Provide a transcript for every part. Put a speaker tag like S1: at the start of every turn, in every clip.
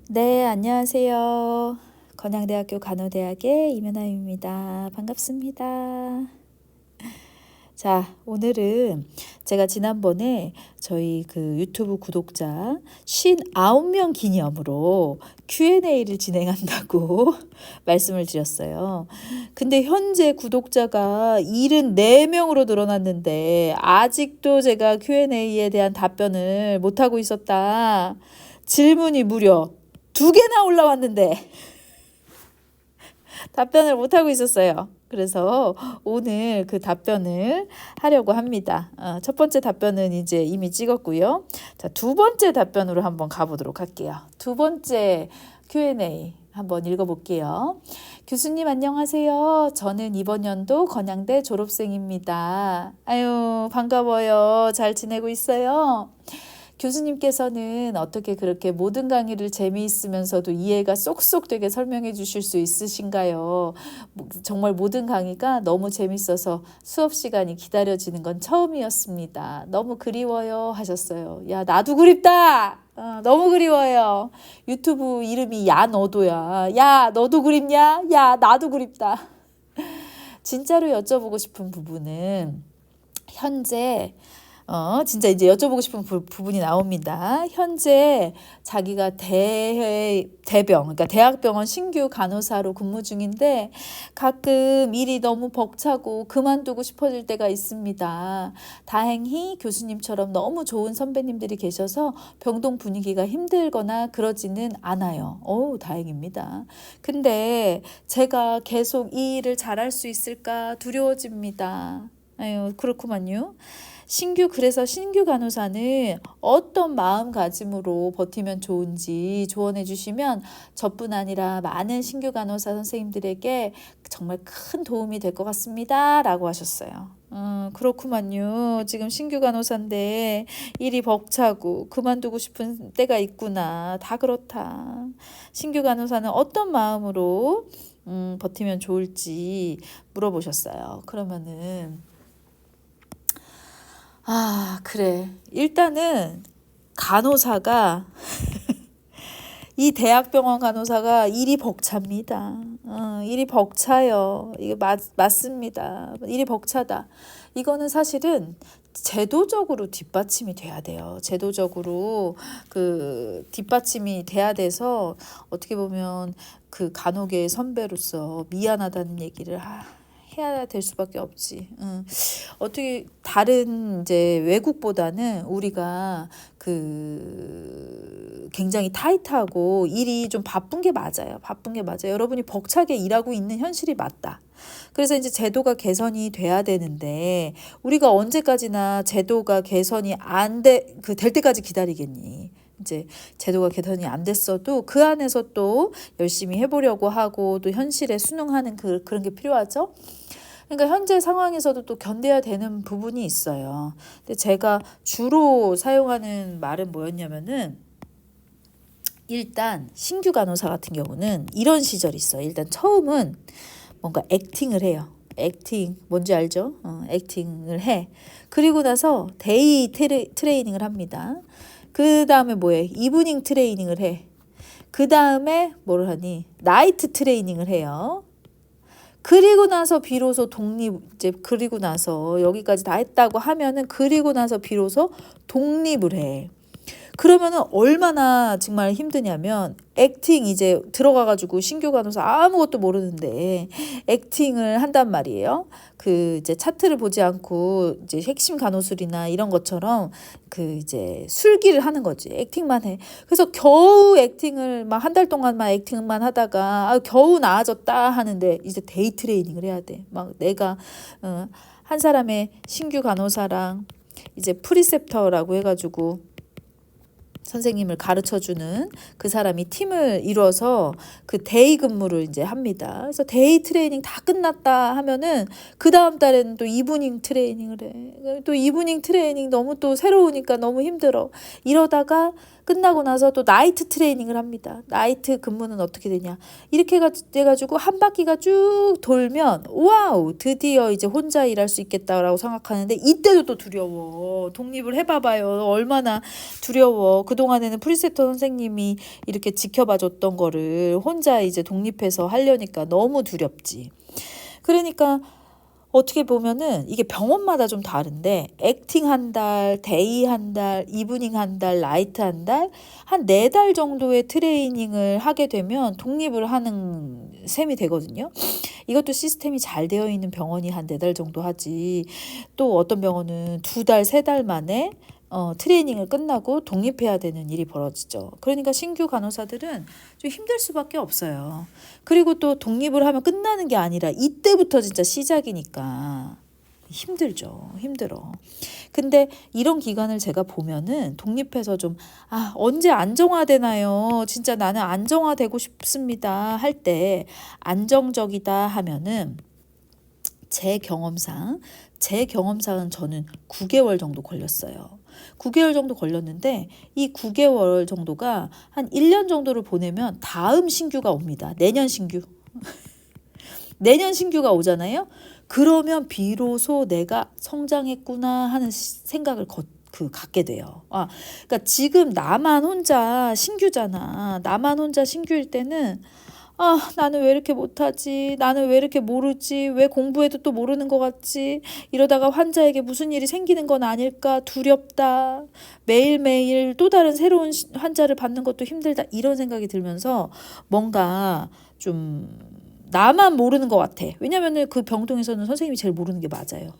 S1: 네, 안녕하세요. 건양대학교 간호대학의 임은아입니다. 반갑습니다. 자, 오늘은 제가 지난번에 저희 그 유튜브 구독자 59명 기념으로 Q&A를 진행한다고 말씀을 드렸어요. 근데 현재 구독자가 74명으로 늘어났는데 아직도 제가 Q&A에 대한 답변을 못하고 있었다. 질문이 무려 2개나 올라왔는데 답변을 못하고 있었어요. 그래서 오늘 그 답변을 하려고 합니다. 첫 번째 답변은 이제 이미 찍었고요. 자, 두 번째 답변으로 한번 가보도록 할게요. 두 번째 Q&A 한번 읽어볼게요. 교수님 안녕하세요. 저는 이번 연도 건양대 졸업생입니다. 아유, 반가워요. 잘 지내고 있어요? 교수님께서는 어떻게 그렇게 모든 강의를 재미있으면서도 이해가 쏙쏙 되게 설명해 주실 수 있으신가요? 정말 모든 강의가 너무 재밌어서 수업 시간이 기다려지는 건 처음이었습니다. 너무 그리워요 하셨어요. 야, 나도 그립다. 너무 그리워요. 유튜브 이름이 야 너도야. 야, 너도 그립냐? 야, 나도 그립다. 진짜로 여쭤보고 싶은 부분은 현재 진짜 이제 여쭤보고 싶은 부분이 나옵니다. 현재 자기가 대병, 그러니까 대학병원 신규 간호사로 근무 중인데 가끔 일이 너무 벅차고 그만두고 싶어질 때가 있습니다. 다행히 교수님처럼 너무 좋은 선배님들이 계셔서 병동 분위기가 힘들거나 그러지는 않아요. 다행입니다. 근데 제가 계속 이 일을 잘할 수 있을까 두려워집니다. 아유, 그렇구만요. 그래서 신규 간호사는 어떤 마음가짐으로 버티면 좋은지 조언해 주시면 저뿐 아니라 많은 신규 간호사 선생님들에게 정말 큰 도움이 될 것 같습니다. 라고 하셨어요. 그렇구만요. 지금 신규 간호사인데 일이 벅차고 그만두고 싶은 때가 있구나. 다 그렇다. 신규 간호사는 어떤 마음으로 버티면 좋을지 물어보셨어요. 그러면은 그래. 일단은 간호사가 이 대학병원 간호사가 일이 벅찹니다. 일이 벅차요. 이게 맞습니다. 일이 벅차다. 이거는 사실은 제도적으로 뒷받침이 돼야 돼요. 제도적으로 그 뒷받침이 돼야 돼서 어떻게 보면 그 간호계의 선배로서 미안하다는 얘기를 해야 될 수밖에 없지. 어떻게 다른 이제 외국보다는 우리가 그 굉장히 타이트하고 일이 좀 바쁜 게 맞아요. 바쁜 게 맞아요. 여러분이 벅차게 일하고 있는 현실이 맞다. 그래서 이제 제도가 개선이 돼야 되는데 우리가 언제까지나 제도가 개선이 될 때까지 기다리겠니? 이제 제도가 개선이 안 됐어도 그 안에서 또 열심히 해보려고 하고 또 현실에 순응하는 그런 게 필요하죠. 그러니까 현재 상황에서도 또 견뎌야 되는 부분이 있어요. 근데 제가 주로 사용하는 말은 뭐였냐면은 일단 신규 간호사 같은 경우는 이런 시절이 있어요. 일단 처음은 뭔가 액팅을 해요. 액팅 뭔지 알죠? 액팅을 해. 그리고 나서 데이 트레이닝을 합니다. 그 다음에 뭐해? 이브닝 트레이닝을 해. 그 다음에 뭘 하니? 나이트 트레이닝을 해요. 그리고 나서 비로소 그리고 나서 여기까지 다 했다고 하면은 그리고 나서 비로소 독립을 해. 그러면은 얼마나 정말 힘드냐면 액팅 이제 들어가가지고 신규 간호사 아무것도 모르는데 액팅을 한단 말이에요. 그 이제 차트를 보지 않고 이제 핵심 간호술이나 이런 것처럼 그 이제 술기를 하는 거지. 액팅만 해. 그래서 겨우 액팅을 막 한 달 동안만 액팅만 하다가 겨우 나아졌다 하는데 이제 데이 트레이닝을 해야 돼. 막 내가 한 사람의 신규 간호사랑 이제 프리셉터라고 해가지고 선생님을 가르쳐주는 그 사람이 팀을 이뤄서 그 데이 근무를 이제 합니다. 그래서 데이 트레이닝 다 끝났다 하면은 그 다음 달에는 또 이브닝 트레이닝을 해. 또 이브닝 트레이닝 너무 또 새로우니까 너무 힘들어. 이러다가 끝나고 나서 또 나이트 트레이닝을 합니다. 나이트 근무는 어떻게 되냐. 이렇게 돼가지고 한 바퀴가 쭉 돌면 와우 드디어 이제 혼자 일할 수 있겠다라고 생각하는데 이때도 또 두려워. 독립을 해봐봐요. 얼마나 두려워. 그동안에는 프리셋터 선생님이 이렇게 지켜봐줬던 거를 혼자 이제 독립해서 하려니까 너무 두렵지. 그러니까 어떻게 보면은 이게 병원마다 좀 다른데 액팅 한 달, 데이 한 달, 이브닝 한 달, 라이트 한 달, 한 4달 정도의 트레이닝을 하게 되면 독립을 하는 셈이 되거든요. 이것도 시스템이 잘 되어 있는 병원이 한 4달 정도 하지. 또 어떤 병원은 2달, 3달 만에 트레이닝을 끝나고 독립해야 되는 일이 벌어지죠. 그러니까 신규 간호사들은 좀 힘들 수밖에 없어요. 그리고 또 독립을 하면 끝나는 게 아니라 이때부터 진짜 시작이니까 힘들죠. 힘들어. 근데 이런 기간을 제가 보면은 독립해서 좀 언제 안정화되나요? 진짜 나는 안정화되고 싶습니다. 할 때 안정적이다 하면은 제 경험상은 저는 9개월 정도 걸렸어요. 9개월 정도 걸렸는데 이 9개월 정도가 한 1년 정도를 보내면 다음 신규가 옵니다. 내년 신규. 내년 신규가 오잖아요. 그러면 비로소 내가 성장했구나 하는 생각을 갖게 돼요. 그러니까 지금 나만 혼자 신규잖아. 나만 혼자 신규일 때는 나는 왜 이렇게 못하지? 나는 왜 이렇게 모르지? 왜 공부해도 또 모르는 것 같지? 이러다가 환자에게 무슨 일이 생기는 건 아닐까? 두렵다. 매일매일 또 다른 새로운 환자를 받는 것도 힘들다. 이런 생각이 들면서 뭔가 좀 나만 모르는 것 같아. 왜냐면은 그 병동에서는 선생님이 제일 모르는 게 맞아요.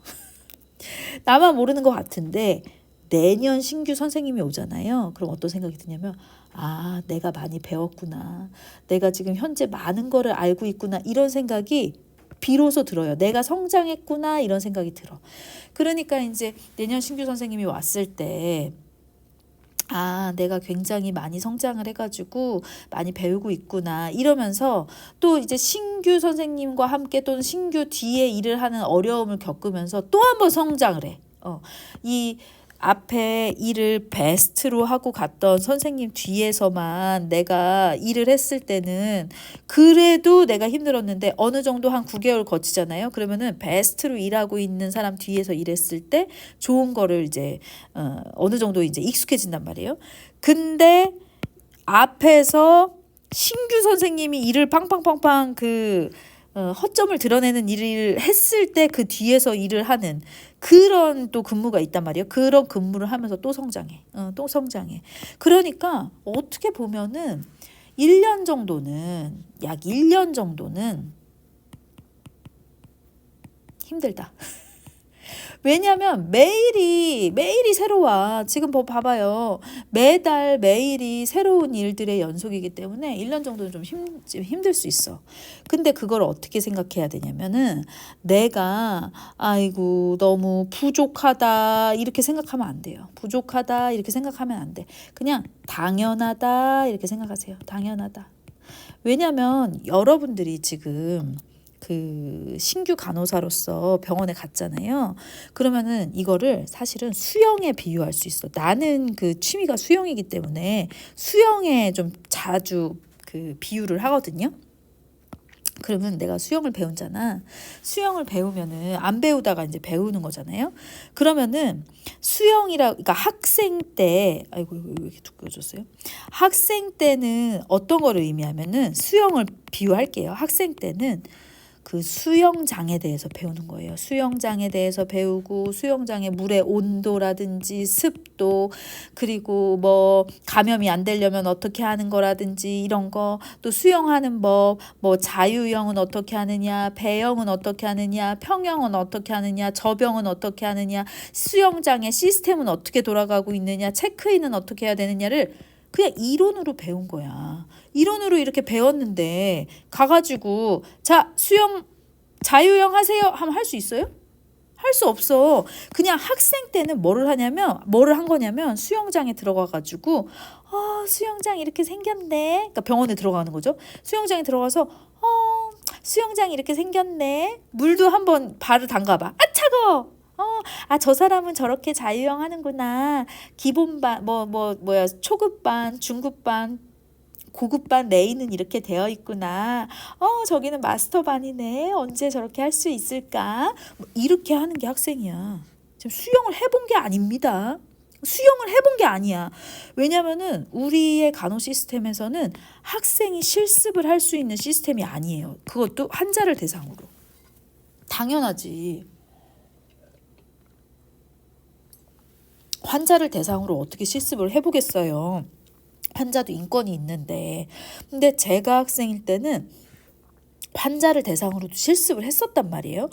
S1: 나만 모르는 것 같은데 내년 신규 선생님이 오잖아요. 그럼 어떤 생각이 드냐면 내가 많이 배웠구나. 내가 지금 현재 많은 거를 알고 있구나. 이런 생각이 비로소 들어요. 내가 성장했구나. 이런 생각이 들어. 그러니까 이제 내년 신규 선생님이 왔을 때 내가 굉장히 많이 성장을 해가지고 많이 배우고 있구나 이러면서 또 이제 신규 선생님과 함께 또는 신규 뒤에 일을 하는 어려움을 겪으면서 또 한 번 성장을 해. 이 앞에 일을 베스트로 하고 갔던 선생님 뒤에서만 내가 일을 했을 때는 그래도 내가 힘들었는데 어느 정도 한 9개월 거치잖아요. 그러면은 베스트로 일하고 있는 사람 뒤에서 일했을 때 좋은 거를 이제 어느 정도 이제 익숙해진단 말이에요. 근데 앞에서 신규 선생님이 일을 팡팡팡팡 허점을 드러내는 일을 했을 때 그 뒤에서 일을 하는 그런 또 근무가 있단 말이에요. 그런 근무를 하면서 또 성장해. 또 성장해. 그러니까 어떻게 보면은 1년 정도는 약 1년 정도는 힘들다. 왜냐하면 매일이 새로워. 지금 봐봐요. 매달 매일이 새로운 일들의 연속이기 때문에 1년 정도는 좀 힘들 수 있어. 근데 그걸 어떻게 생각해야 되냐면은 내가 아이고 너무 부족하다 이렇게 생각하면 안 돼요. 부족하다 이렇게 생각하면 안 돼. 그냥 당연하다 이렇게 생각하세요. 당연하다. 왜냐하면 여러분들이 지금 그 신규 간호사로서 병원에 갔잖아요. 그러면은 이거를 사실은 수영에 비유할 수 있어. 나는 그 취미가 수영이기 때문에 수영에 좀 자주 그 비유를 하거든요. 그러면 내가 수영을 배우잖아. 수영을 배우면은 안 배우다가 이제 배우는 거잖아요. 그러면은 그러니까 학생 때 아이고 왜 이렇게 두꺼워졌어요? 학생 때는 어떤 거를 의미하면은 수영을 비유할게요. 학생 때는 그 수영장에 대해서 배우는 거예요. 수영장에 대해서 배우고 수영장의 물의 온도라든지 습도 그리고 뭐 감염이 안 되려면 어떻게 하는 거라든지 이런 거 또 수영하는 법 뭐 자유형은 어떻게 하느냐 배영은 어떻게 하느냐 평영은 어떻게 하느냐 저병은 어떻게 하느냐 수영장의 시스템은 어떻게 돌아가고 있느냐 체크인은 어떻게 해야 되느냐를 그냥 이론으로 배운 거야. 이론으로 이렇게 배웠는데 가가지고 자 수영 자유형 하세요 하면 할 수 있어요? 할 수 없어. 그냥 학생 때는 뭐를 한 거냐면 수영장에 들어가가지고 수영장 이렇게 생겼네. 그러니까 병원에 들어가는 거죠. 수영장에 들어가서 수영장 이렇게 생겼네. 물도 한번 발을 담가봐. 차가워. 저 사람은 저렇게 자유형 하는구나. 기본반, 초급반, 중급반, 고급반 레인은 이렇게 되어 있구나. 저기는 마스터반이네. 언제 저렇게 할 수 있을까? 이렇게 하는 게 학생이야. 지금 수영을 해본 게 아닙니다. 수영을 해본 게 아니야. 왜냐면은 우리의 간호 시스템에서는 학생이 실습을 할 수 있는 시스템이 아니에요. 그것도 환자를 대상으로. 당연하지. 환자를 대상으로 어떻게 실습을 해보겠어요. 환자도 인권이 있는데. 근데 제가 학생일 때는 환자를 대상으로도 실습을 했었단 말이에요.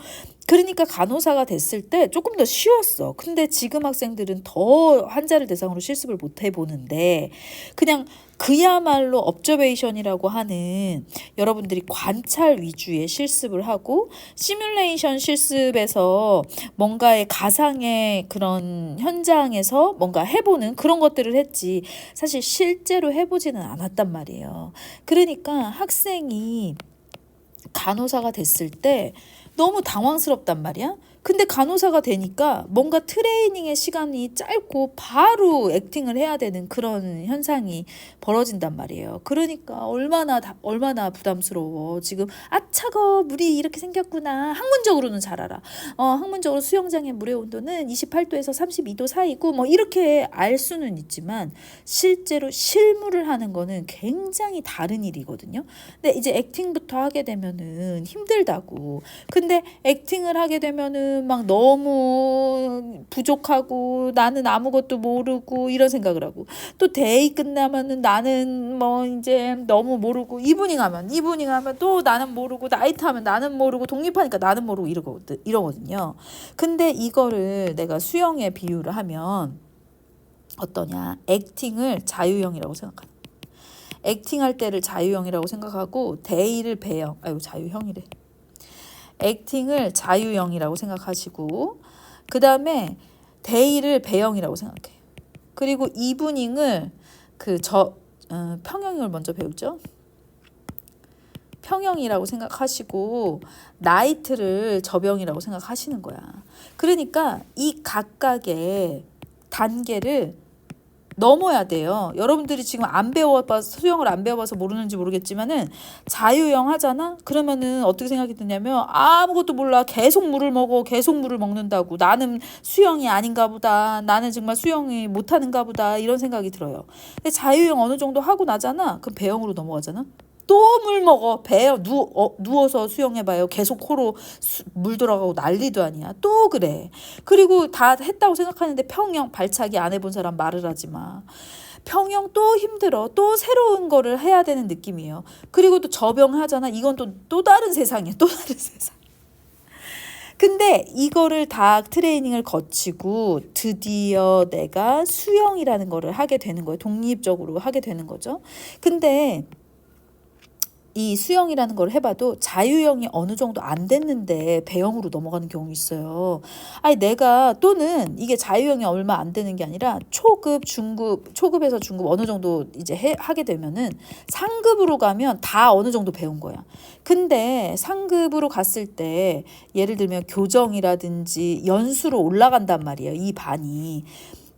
S1: 그러니까 간호사가 됐을 때 조금 더 쉬웠어. 근데 지금 학생들은 더 환자를 대상으로 실습을 못 해보는데 그냥 그야말로 업저베이션이라고 하는 여러분들이 관찰 위주의 실습을 하고 시뮬레이션 실습에서 뭔가의 가상의 그런 현장에서 뭔가 해보는 그런 것들을 했지 사실 실제로 해보지는 않았단 말이에요. 그러니까 학생이 간호사가 됐을 때 너무 당황스럽단 말이야. 근데 간호사가 되니까 뭔가 트레이닝의 시간이 짧고 바로 액팅을 해야 되는 그런 현상이 벌어진단 말이에요. 그러니까 얼마나 부담스러워. 지금 차가워 물이 이렇게 생겼구나. 학문적으로는 잘 알아. 학문적으로 수영장의 물의 온도는 28도에서 32도 사이고 뭐 이렇게 알 수는 있지만 실제로 실무를 하는 거는 굉장히 다른 일이거든요. 근데 이제 액팅부터 하게 되면은 힘들다고. 근데 액팅을 하게 되면은 막 너무 부족하고 나는 아무것도 모르고 이런 생각을 하고 또 데이 끝나면은 나는 뭐 이제 너무 모르고 이브닝 하면 또 나는 모르고 나이트 하면 나는 모르고 독립하니까 나는 모르고 이러거든요. 근데 이거를 내가 수영에 비유를 하면 어떠냐? 액팅을 자유형이라고 생각하는. 액팅할 때를 자유형이라고 생각하고 데이를 배형. 자유형이래. 액팅을 자유형이라고 생각하시고 그 다음에 데이를 배형이라고 생각해요. 그리고 이브닝을 평형을 먼저 배우죠. 평형이라고 생각하시고 나이트를 접형이라고 생각하시는 거야. 그러니까 이 각각의 단계를 넘어야 돼요. 여러분들이 지금 수영을 안 배워봐서 모르는지 모르겠지만은 자유형 하잖아? 그러면은 어떻게 생각이 드냐면 아무것도 몰라. 계속 물을 먹는다고. 나는 수영이 아닌가 보다. 나는 정말 수영이 못하는가 보다. 이런 생각이 들어요. 근데 자유형 어느 정도 하고 나잖아? 그럼 배형으로 넘어가잖아? 또 물 먹어. 누워서 수영해봐요. 계속 코로 물 들어가고 난리도 아니야. 또 그래. 그리고 다 했다고 생각하는데 평형 발차기 안 해본 사람 말을 하지 마. 평형 또 힘들어. 또 새로운 거를 해야 되는 느낌이에요. 그리고 또 접영 하잖아. 이건 또 다른 세상이야. 또 다른 세상. 근데 이거를 다 트레이닝을 거치고 드디어 내가 수영이라는 거를 하게 되는 거예요. 독립적으로 하게 되는 거죠. 근데 이 수영이라는 걸 해봐도 자유형이 어느 정도 안 됐는데 배형으로 넘어가는 경우 있어요. 또는 이게 자유형이 얼마 안 되는 게 아니라 초급에서 중급 어느 정도 이제 하게 되면은 상급으로 가면 다 어느 정도 배운 거야. 근데 상급으로 갔을 때 예를 들면 교정이라든지 연수로 올라간단 말이에요. 이 반이.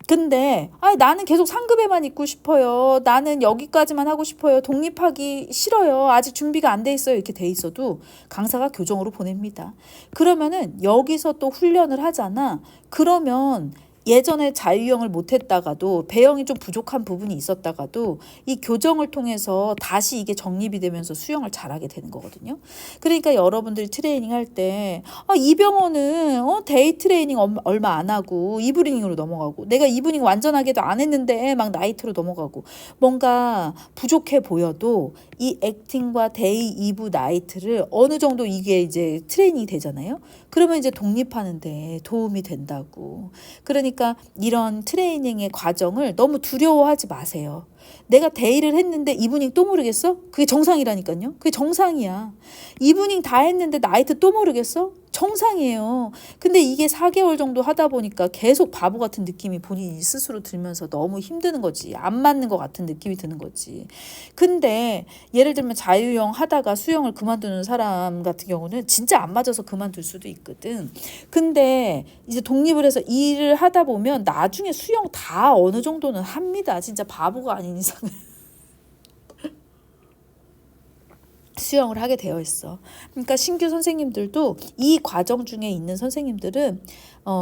S1: 근데 나는 계속 상급에만 있고 싶어요. 나는 여기까지만 하고 싶어요. 독립하기 싫어요. 아직 준비가 안 돼 있어요. 이렇게 돼 있어도 강사가 교정으로 보냅니다. 그러면은 여기서 또 훈련을 하잖아. 그러면 예전에 자유형을 못했다가도 배형이 좀 부족한 부분이 있었다가도 이 교정을 통해서 다시 이게 정립이 되면서 수영을 잘하게 되는 거거든요. 그러니까 여러분들이 트레이닝 할 때 이병헌은 데이 트레이닝 얼마 안 하고 이브닝으로 넘어가고 내가 이브닝 완전하게도 안 했는데 막 나이트로 넘어가고 뭔가 부족해 보여도 이 액팅과 데이, 이브, 나이트를 어느 정도 이게 이제 트레이닝이 되잖아요. 그러면 이제 독립하는데 도움이 된다고. 그러니까 이런 트레이닝의 과정을 너무 두려워하지 마세요. 내가 데이를 했는데 이브닝 또 모르겠어? 그게 정상이라니까요. 그게 정상이야. 이브닝 다 했는데 나이트 또 모르겠어? 정상이에요. 근데 이게 4개월 정도 하다 보니까 계속 바보 같은 느낌이 본인이 스스로 들면서 너무 힘드는 거지. 안 맞는 것 같은 느낌이 드는 거지. 근데 예를 들면 자유형 하다가 수영을 그만두는 사람 같은 경우는 진짜 안 맞아서 그만둘 수도 있거든. 근데 이제 독립을 해서 일을 하다 보면 나중에 수영 다 어느 정도는 합니다. 진짜 바보가 아닌 이상은. 수영을 하게 되어 있어. 그러니까 신규 선생님들도 이 과정 중에 있는 선생님들은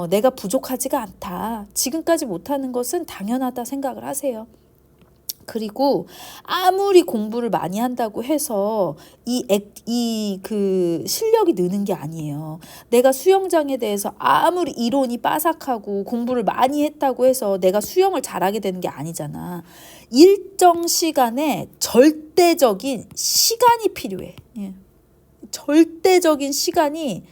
S1: 내가 부족하지가 않다. 지금까지 못하는 것은 당연하다 생각을 하세요. 그리고 아무리 공부를 많이 한다고 해서 그 실력이 느는 게 아니에요. 내가 수영장에 대해서 아무리 이론이 빠삭하고 공부를 많이 했다고 해서 내가 수영을 잘하게 되는 게 아니잖아. 일정 시간에 절대적인 시간이 필요해. 예. 절대적인 시간이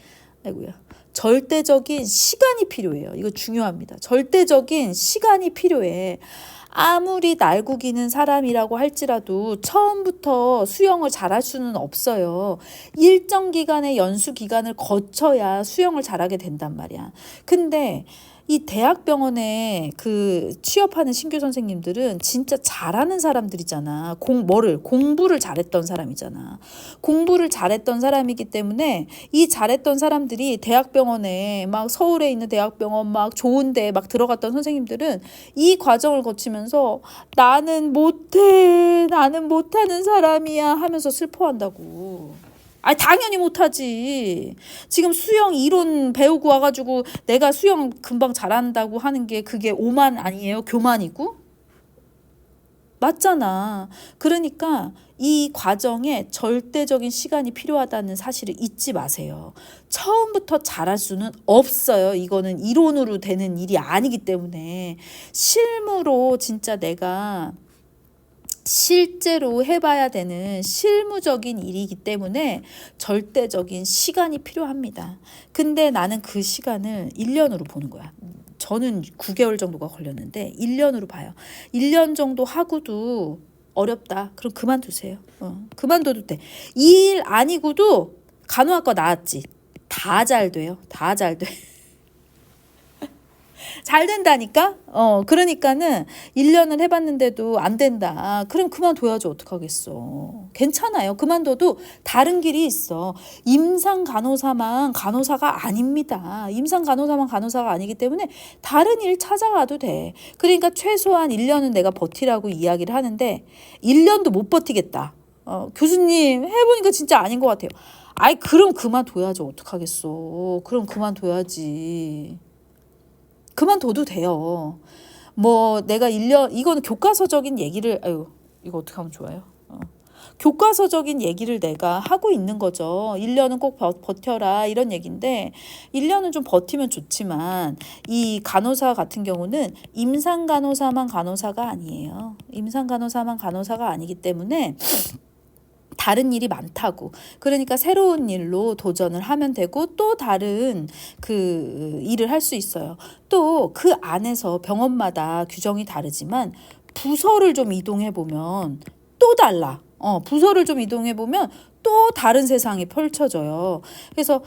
S1: 필요해요. 이거 중요합니다. 절대적인 시간이 필요해. 아무리 날고기는 사람이라고 할지라도 처음부터 수영을 잘할 수는 없어요. 일정 기간의 연수 기간을 거쳐야 수영을 잘하게 된단 말이야. 근데 이 대학병원에 그 취업하는 신규 선생님들은 진짜 잘하는 사람들이잖아. 공부를 잘했던 사람이잖아. 공부를 잘했던 사람이기 때문에 이 잘했던 사람들이 대학병원에 막 서울에 있는 대학병원 막 좋은데 막 들어갔던 선생님들은 이 과정을 거치면서 나는 못하는 사람이야 하면서 슬퍼한다고. 당연히 못하지. 지금 수영 이론 배우고 와가지고 내가 수영 금방 잘한다고 하는 게 그게 오만 아니에요? 교만이고? 맞잖아. 그러니까 이 과정에 절대적인 시간이 필요하다는 사실을 잊지 마세요. 처음부터 잘할 수는 없어요. 이거는 이론으로 되는 일이 아니기 때문에 실무로 진짜 내가 실제로 해봐야 되는 실무적인 일이기 때문에 절대적인 시간이 필요합니다. 근데 나는 그 시간을 1년으로 보는 거야. 저는 9개월 정도가 걸렸는데 1년으로 봐요. 1년 정도 하고도 어렵다. 그럼 그만두세요. 그만둬도 돼. 이 일 아니고도 간호학과 나왔지. 다 잘 돼요. 다 잘 돼. 잘 된다니까? 그러니까는 1년을 해봤는데도 안 된다. 그럼 그만둬야지 어떡하겠어. 괜찮아요. 그만둬도 다른 길이 있어. 임상 간호사만 간호사가 아닙니다. 임상 간호사만 간호사가 아니기 때문에 다른 일 찾아가도 돼. 그러니까 최소한 1년은 내가 버티라고 이야기를 하는데 1년도 못 버티겠다. 교수님 해보니까 진짜 아닌 것 같아요. 그럼 그만둬야지 어떡하겠어. 그럼 그만둬야지. 그만둬도 돼요. 내가 1년, 이거는 교과서적인 얘기를, 이거 어떻게 하면 좋아요? 교과서적인 얘기를 내가 하고 있는 거죠. 1년은 꼭 버텨라 이런 얘기인데 1년은 좀 버티면 좋지만 이 간호사 같은 경우는 임상 간호사만 간호사가 아니에요. 임상 간호사만 간호사가 아니기 때문에 다른 일이 많다고. 그러니까 새로운 일로 도전을 하면 되고 또 다른 그 일을 할 수 있어요. 또 그 안에서 병원마다 규정이 다르지만 부서를 좀 이동해 보면 또 달라. 부서를 좀 이동해 보면 또 다른 세상이 펼쳐져요. 그래서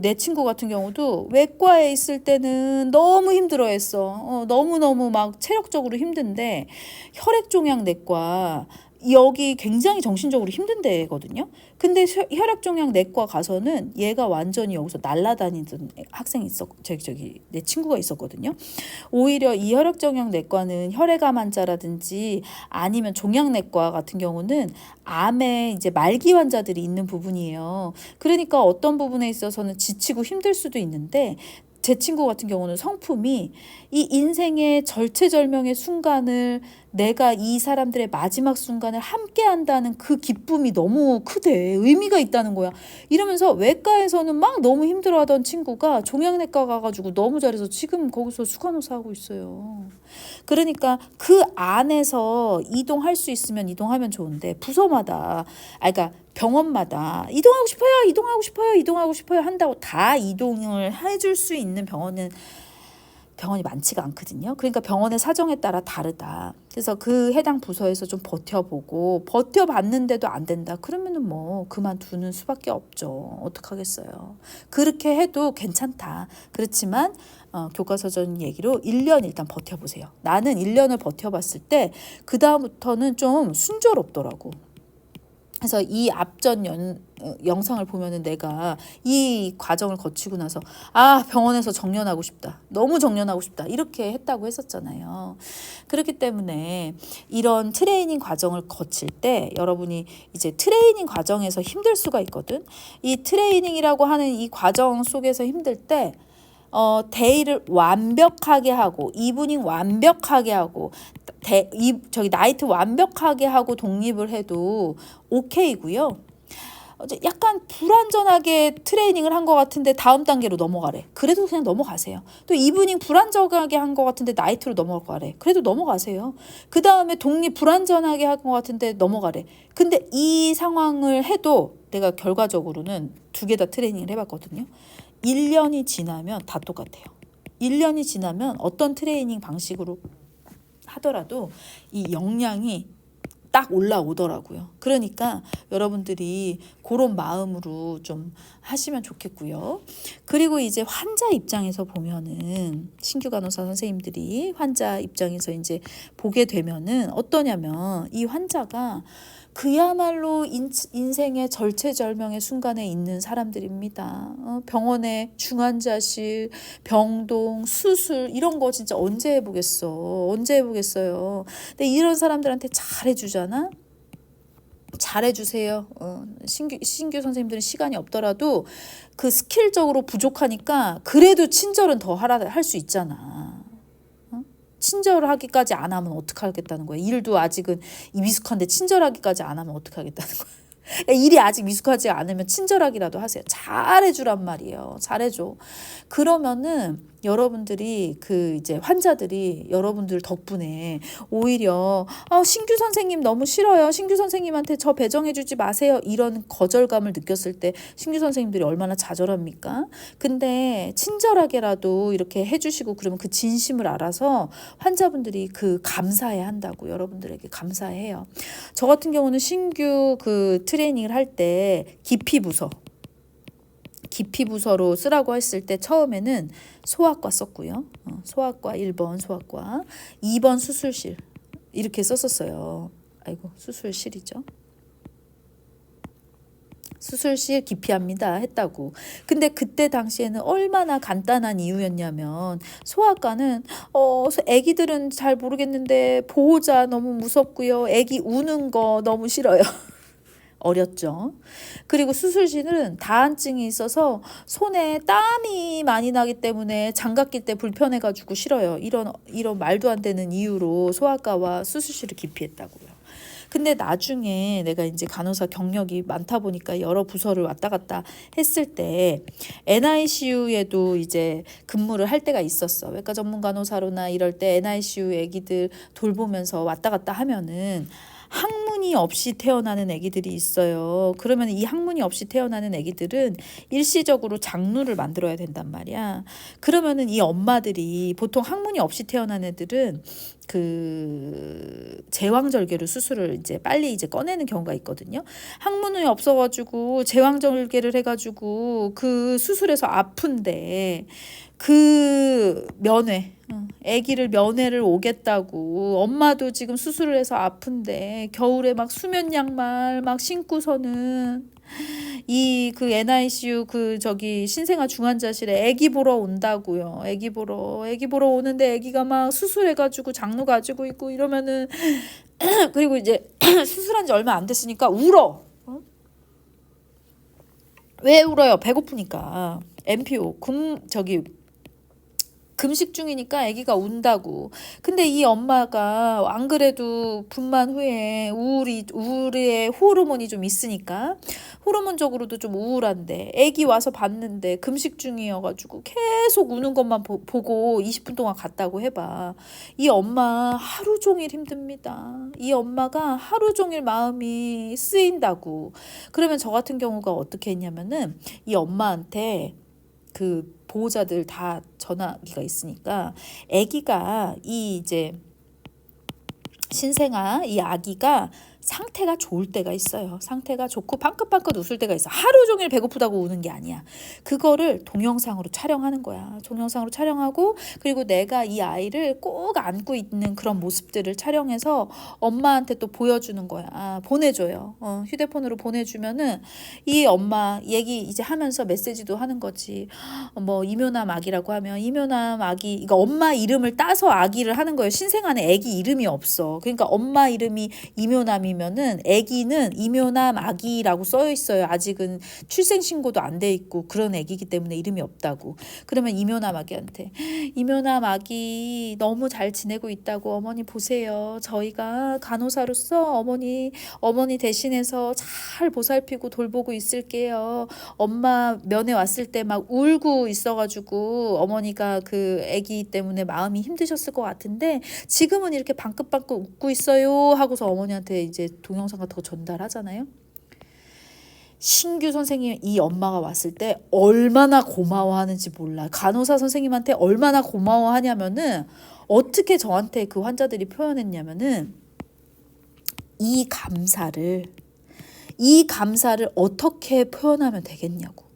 S1: 내 친구 같은 경우도 외과에 있을 때는 너무 힘들어했어. 너무너무 막 체력적으로 힘든데 혈액종양내과 여기 굉장히 정신적으로 힘든 데거든요. 근데 혈액종양 내과 가서는 얘가 완전히 여기서 날아다니던 학생이 내 친구가 있었거든요. 오히려 이 혈액종양 내과는 혈액암 환자라든지 아니면 종양내과 같은 경우는 암에 이제 말기 환자들이 있는 부분이에요. 그러니까 어떤 부분에 있어서는 지치고 힘들 수도 있는데 제 친구 같은 경우는 성품이 이 인생의 절체절명의 순간을 내가 이 사람들의 마지막 순간을 함께 한다는 그 기쁨이 너무 크대. 의미가 있다는 거야. 이러면서 외과에서는 막 너무 힘들어하던 친구가 종양내과 가가지고 너무 잘해서 지금 거기서 수간호사 하고 있어요. 그러니까 그 안에서 이동할 수 있으면 이동하면 좋은데 부서마다 그러니까 병원마다 이동하고 싶어요 한다고 다 이동을 해줄 수 있는 병원은 병원이 많지가 않거든요. 그러니까 병원의 사정에 따라 다르다. 그래서 그 해당 부서에서 좀 버텨보고 버텨봤는데도 안 된다. 그러면은 뭐 그만두는 수밖에 없죠. 어떡하겠어요. 그렇게 해도 괜찮다. 그렇지만 교과서적인 얘기로 1년 일단 버텨보세요. 나는 1년을 버텨봤을 때 그 다음부터는 좀 순조롭더라고. 그래서 이 앞전 영상을 보면은 내가 이 과정을 거치고 나서 병원에서 정년하고 싶다. 너무 정년하고 싶다. 이렇게 했다고 했었잖아요. 그렇기 때문에 이런 트레이닝 과정을 거칠 때 여러분이 이제 트레이닝 과정에서 힘들 수가 있거든. 이 트레이닝이라고 하는 이 과정 속에서 힘들 때 데이를 완벽하게 하고 이브닝 완벽하게 하고 나이트 완벽하게 하고 독립을 해도 오케이고요. 약간 불완전하게 트레이닝을 한 것 같은데 다음 단계로 넘어가래. 그래도 그냥 넘어가세요. 또 이브닝 불완전하게 한 것 같은데 나이트로 넘어가래. 그래도 넘어가세요. 그 다음에 독립 불완전하게 한 것 같은데 넘어가래. 근데 이 상황을 해도 내가 결과적으로는 2개 다 트레이닝을 해봤거든요. 1년이 지나면 다 똑같아요. 1년이 지나면 어떤 트레이닝 방식으로 하더라도 이 역량이 딱 올라오더라고요. 그러니까 여러분들이 그런 마음으로 좀 하시면 좋겠고요. 그리고 이제 환자 입장에서 보면은 신규 간호사 선생님들이 환자 입장에서 이제 보게 되면은 어떠냐면 이 환자가 그야말로 인생의 절체절명의 순간에 있는 사람들입니다. 병원에 중환자실, 병동, 수술 이런 거 진짜 언제 해보겠어. 언제 해보겠어요. 근데 이런 사람들한테 잘해주잖아. 잘해주세요. 신규 선생님들은 시간이 없더라도 그 스킬적으로 부족하니까 그래도 친절은 더 할 수 있잖아. 친절을 하기까지 안 하면 어떡하겠다는 거야. 일도 아직은 미숙한데 친절하기까지 안 하면 어떡하겠다는 거야. 일이 아직 미숙하지 않으면 친절하기라도 하세요. 잘해주란 말이에요. 잘해줘. 그러면은 여러분들이 이제 환자들이 여러분들 덕분에 오히려 신규 선생님 너무 싫어요. 신규 선생님한테 저 배정해주지 마세요. 이런 거절감을 느꼈을 때 신규 선생님들이 얼마나 좌절합니까? 근데 친절하게라도 이렇게 해주시고 그러면 그 진심을 알아서 환자분들이 감사해 한다고 여러분들에게 감사해요. 저 같은 경우는 신규 트레이닝을 할 때 기피 부서로 쓰라고 했을 때 처음에는 소아과 썼고요. 소아과 1번 소아과 2번 수술실 이렇게 썼었어요. 아이고 수술실이죠. 수술실 기피합니다 했다고. 근데 그때 당시에는 얼마나 간단한 이유였냐면 소아과는 애기들은 잘 모르겠는데 보호자 너무 무섭고요. 애기 우는 거 너무 싫어요. 어렸죠. 그리고 수술실은 다한증이 있어서 손에 땀이 많이 나기 때문에 장갑 낄 때 불편해가지고 싫어요. 이런 말도 안 되는 이유로 소아과와 수술실을 기피했다고요. 근데 나중에 내가 이제 간호사 경력이 많다 보니까 여러 부서를 왔다 갔다 했을 때 NICU에도 이제 근무를 할 때가 있었어. 외과 전문 간호사로나 이럴 때 NICU 애기들 돌보면서 왔다 갔다 하면은 항문이 없이 태어나는 아기들이 있어요. 그러면 이 항문이 없이 태어나는 아기들은 일시적으로 장루를 만들어야 된단 말이야. 그러면은 이 엄마들이 보통 항문이 없이 태어난 애들은 제왕절개로 수술을 이제 빨리 이제 꺼내는 경우가 있거든요. 항문이 없어가지고 제왕절개를 해가지고 수술에서 아픈데 아기를 면회를 오겠다고 엄마도 지금 수술을 해서 아픈데 겨울에 막 수면 양말 막 신고서는 NICU 신생아 중환자실에 아기 보러 온다고요. 아기 보러 오는데 아기가 막 수술해가지고 장루 가지고 있고 이러면은 그리고 이제 수술한 지 얼마 안 됐으니까 울어. 왜 울어요? 배고프니까. MPO 금식 중이니까 아기가 운다고. 근데 이 엄마가 안 그래도 분만 후에 우울의 호르몬이 좀 있으니까 호르몬적으로도 좀 우울한데 아기 와서 봤는데 금식 중이어가지고 계속 우는 것만 보고 20분 동안 갔다고 해봐. 이 엄마 하루 종일 힘듭니다. 이 엄마가 하루 종일 마음이 쓰인다고. 그러면 저 같은 경우가 어떻게 했냐면은 이 엄마한테 보호자들 다 전화기가 있으니까 아기가 이 이제 신생아 이 아기가 상태가 좋을 때가 있어요. 상태가 좋고 빵긋빵긋 웃을 때가 있어. 하루 종일 배고프다고 우는 게 아니야. 그거를 동영상으로 촬영하는 거야. 동영상으로 촬영하고 그리고 내가 이 아이를 꼭 안고 있는 그런 모습들을 촬영해서 엄마한테 또 보여주는 거야. 보내줘요. 휴대폰으로 보내주면은 이 엄마 얘기 이제 하면서 메시지도 하는 거지. 뭐 이묘남 아기라고 하면 이묘남 아기 이거 엄마 이름을 따서 아기를 하는 거예요. 신생아는 아기 이름이 없어. 그러니까 엄마 이름이 이묘남이면은 아기는 이묘남 아기라고 써 있어요. 아직은 출생신고도 안 돼 있고 그런 아기이기 때문에 이름이 없다고. 그러면 이묘남 아기한테 이묘남 아기 너무 잘 지내고 있다고 어머니 보세요. 저희가 간호사로서 어머니 대신해서 잘 보살피고 돌보고 있을게요. 엄마 면회 왔을 때 막 울고 있어가지고 어머니가 그 아기 때문에 마음이 힘드셨을 것 같은데 지금은 이렇게 방긋방긋 웃고 있어요 하고서 어머니한테 이제 동영상 같은 거 전달하잖아요. 신규 선생님 이 엄마가 왔을 때 얼마나 고마워하는지 몰라. 간호사 선생님한테 얼마나 고마워하냐면은 어떻게 저한테 그 환자들이 표현했냐면은 이 감사를 어떻게 표현하면 되겠냐고.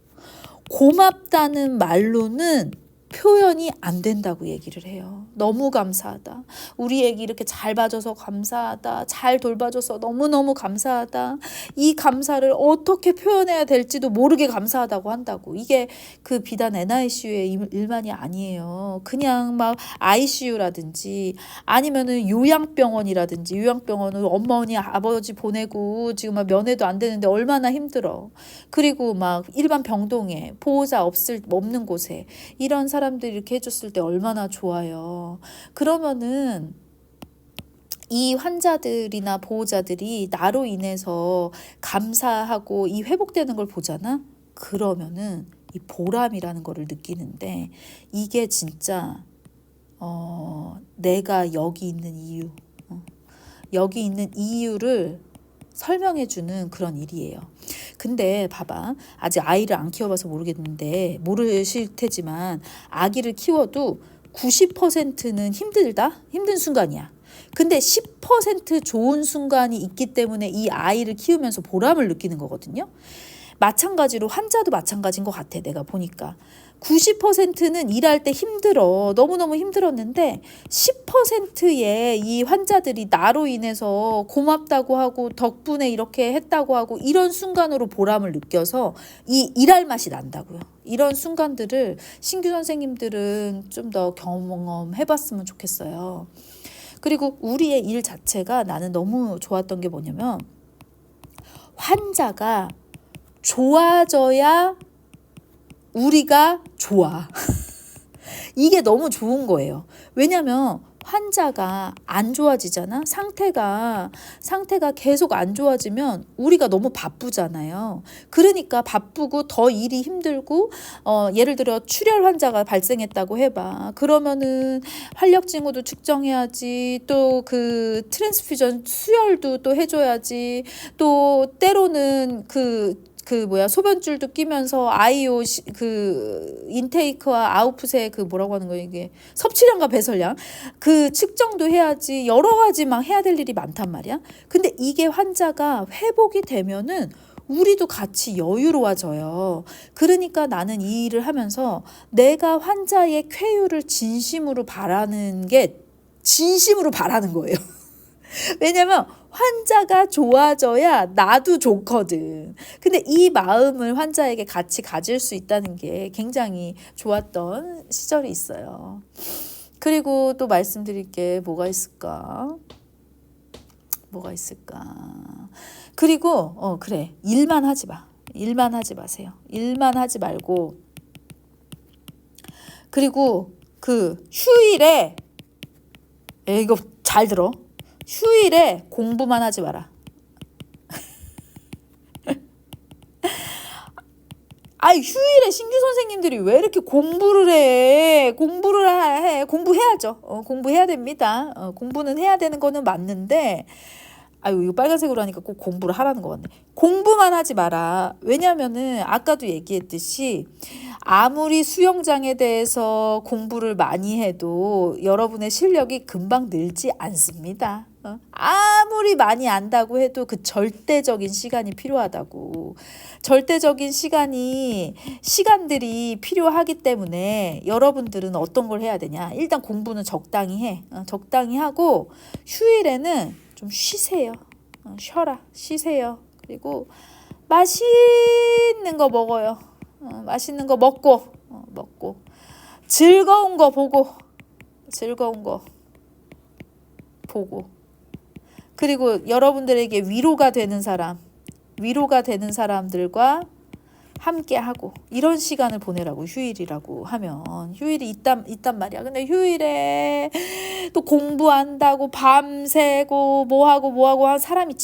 S1: 고맙다는 말로는 표현이 안 된다고 얘기를 해요. 너무 감사하다. 우리 애기 이렇게 잘 봐줘서 감사하다. 잘 돌봐줘서 너무너무 감사하다. 이 감사를 어떻게 표현해야 될지도 모르게 감사하다고 한다고. 이게 그 비단 NICU의 일만이 아니에요. 그냥 막 ICU라든지 아니면은 요양병원이라든지 요양병원은 어머니 아버지 보내고 지금 막 면회도 안 되는데 얼마나 힘들어. 그리고 막 일반 병동에 보호자 없는 곳에 이런 사람들이 이렇게 해줬을 때 얼마나 좋아요. 그러면은 이 환자들이나 보호자들이 나로 인해서 감사하고 이 회복되는 걸 보잖아. 그러면은 이 보람이라는 거를 느끼는데 이게 진짜 내가 여기 있는 이유, 여기 있는 이유를 설명해주는 그런 일이에요. 근데 봐봐. 아직 아이를 안 키워봐서 모르실 테지만 아기를 키워도 90%는 힘든 순간이야. 근데 10% 좋은 순간이 있기 때문에 이 아이를 키우면서 보람을 느끼는 거거든요. 마찬가지로 환자도 마찬가지인 것 같아. 내가 보니까 90%는 일할 때 힘들어. 너무너무 힘들었는데 10%의 이 환자들이 나로 인해서 고맙다고 하고 덕분에 이렇게 했다고 하고 이런 순간으로 보람을 느껴서 이 일할 맛이 난다고요. 이런 순간들을 신규 선생님들은 좀 더 경험해봤으면 좋겠어요. 그리고 우리의 일 자체가 나는 너무 좋았던 게 뭐냐면 환자가 좋아져야 우리가 좋아. 이게 너무 좋은 거예요. 왜냐면 환자가 안 좋아지잖아. 상태가 계속 안 좋아지면 우리가 너무 바쁘잖아요. 그러니까 바쁘고 더 일이 힘들고 예를 들어 출혈 환자가 발생했다고 해봐. 그러면은 활력 징후도 측정해야지. 또 그 트랜스퓨전 수혈도 또 해줘야지. 또 때로는 소변줄도 끼면서 아이오 인테이크와 아웃풋의 뭐라고 하는 거예요, 이게 섭취량과 배설량 그 측정도 해야지. 여러 가지 막 해야 될 일이 많단 말이야. 근데 이게 환자가 회복이 되면은 우리도 같이 여유로워져요. 그러니까 나는 이 일을 하면서 내가 환자의 쾌유를 진심으로 바라는 거예요. 왜냐면 환자가 좋아져야 나도 좋거든. 근데 이 마음을 환자에게 같이 가질 수 있다는 게 굉장히 좋았던 시절이 있어요. 그리고 또 말씀드릴 게 뭐가 있을까? 그리고 그래. 일만 하지 마. 일만 하지 마세요. 일만 하지 말고 그리고 그 휴일에 이거 잘 들어. 휴일에 공부만 하지 마라. 휴일에 신규 선생님들이 왜 이렇게 공부를 해? 공부해야죠. 공부해야 됩니다. 공부는 해야 되는 거는 맞는데 이거 빨간색으로 하니까 꼭 공부를 하라는 거 같네. 공부만 공부만 하지 마라. 왜냐면은 아까도 얘기했듯이 아무리 수영장에 대해서 공부를 많이 해도 여러분의 실력이 금방 늘지 않습니다. 아무리 많이 안다고 해도 그 절대적인 시간이 필요하다고. 절대적인 시간들이 필요하기 때문에 여러분들은 어떤 걸 해야 되냐. 일단 공부는 적당히 해. 적당히 하고 휴일에는 좀 쉬세요. 쉬세요. 그리고 맛있는 거 먹어요. 맛있는 거 먹고 즐거운 거 보고 그리고 여러분들에게 위로가 되는 사람들과 함께 하고 이런 시간을 보내라고. 휴일이라고 하면 휴일이 있단 말이야. 근데 휴일에 또 공부한다고 밤새고 뭐하고 한 사람이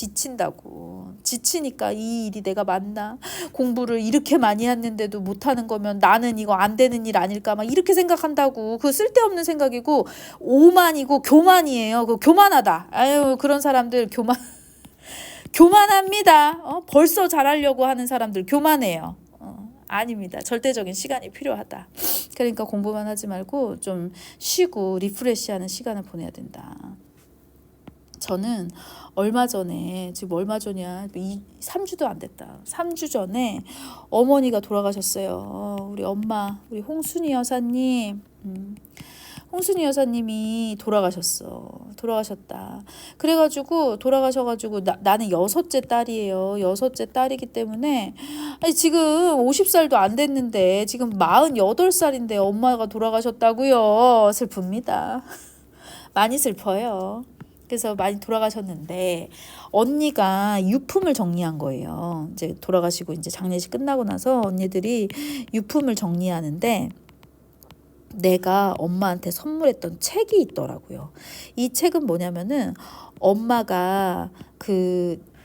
S1: 지치니까 이 일이 내가 맞나? 공부를 이렇게 많이 했는데도 못하는 거면 나는 이거 안 되는 일 아닐까? 막 이렇게 생각한다고. 그 쓸데없는 생각이고 오만이고 교만이에요. 그 교만하다. 아유, 그런 사람들 교만합니다. 벌써 잘하려고 하는 사람들 교만해요. 아닙니다. 절대적인 시간이 필요하다. 그러니까 공부만 하지 말고 좀 쉬고 리프레시하는 시간을 보내야 된다. 저는 얼마 전이야? 3주도 안 됐다. 3주 전에 어머니가 돌아가셨어요. 우리 엄마, 우리 홍순이 여사님. 홍순이 여사님이 돌아가셨다. 그래가지고 돌아가셔가지고 나는 6째 딸이에요. 6째 딸이기 때문에 지금 50살도 안 됐는데 지금 48살인데 엄마가 돌아가셨다고요. 슬픕니다. 많이 슬퍼요. 그래서 많이 돌아가셨는데 언니가 유품을 정리한 거예요. 이제 돌아가시고 이제 장례식 끝나고 나서 언니들이 유품을 정리하는데 내가 엄마한테 선물했던 책이 있더라고요. 이 책은 뭐냐면은 엄마가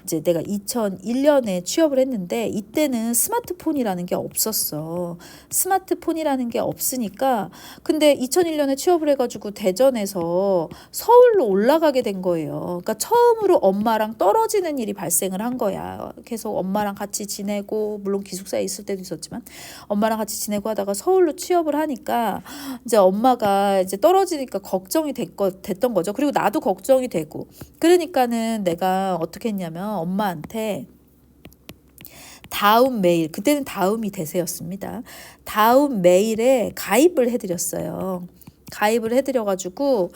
S1: 이제 내가 2001년에 취업을 했는데 이때는 스마트폰이라는 게 없었어. 스마트폰이라는 게 없으니까 근데 2001년에 취업을 해가지고 대전에서 서울로 올라가게 된 거예요. 그러니까 처음으로 엄마랑 떨어지는 일이 발생을 한 거야. 계속 엄마랑 같이 지내고 물론 기숙사에 있을 때도 있었지만 엄마랑 같이 지내고 하다가 서울로 취업을 하니까 이제 엄마가 이제 떨어지니까 걱정이 됐던 거죠. 그리고 나도 걱정이 되고 그러니까는 내가 어떻게 했냐면 엄마한테 다음 메일, 그때는 다음이 대세였습니다. 다음 메일에 가입을 해드렸어요. 가입을 해드려가지고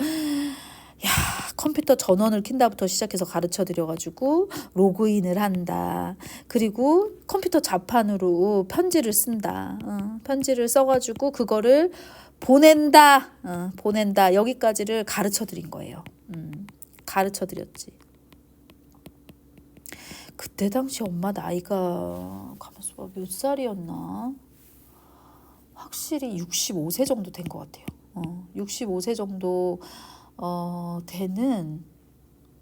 S1: 컴퓨터 전원을 킨다부터 시작해서 가르쳐드려가지고 로그인을 한다. 그리고 컴퓨터 자판으로 편지를 쓴다. 편지를 써가지고 그거를 보낸다. 여기까지를 가르쳐드린 거예요. 가르쳐드렸지. 그때 당시 엄마 나이가 가만있어 봐. 몇 살이었나? 확실히 65세 정도 된 것 같아요. 65세 정도 되는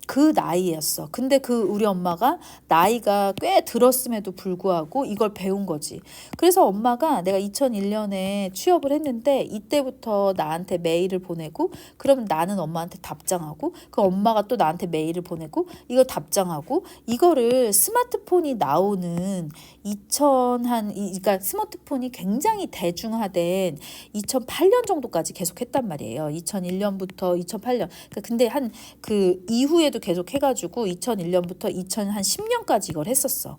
S1: 그 나이였어. 근데 우리 엄마가 나이가 꽤 들었음에도 불구하고 이걸 배운 거지. 그래서 엄마가 내가 2001년에 취업을 했는데 이때부터 나한테 메일을 보내고 그러면 나는 엄마한테 답장하고 그 엄마가 또 나한테 메일을 보내고 이거 답장하고 이거를 스마트폰이 나오는 그러니까 스마트폰이 굉장히 대중화된 2008년 정도까지 계속 했단 말이에요. 2001년부터 2008년. 근데 그 이후에도 계속 해가지고 2001년부터 2010년까지 이걸 했었어.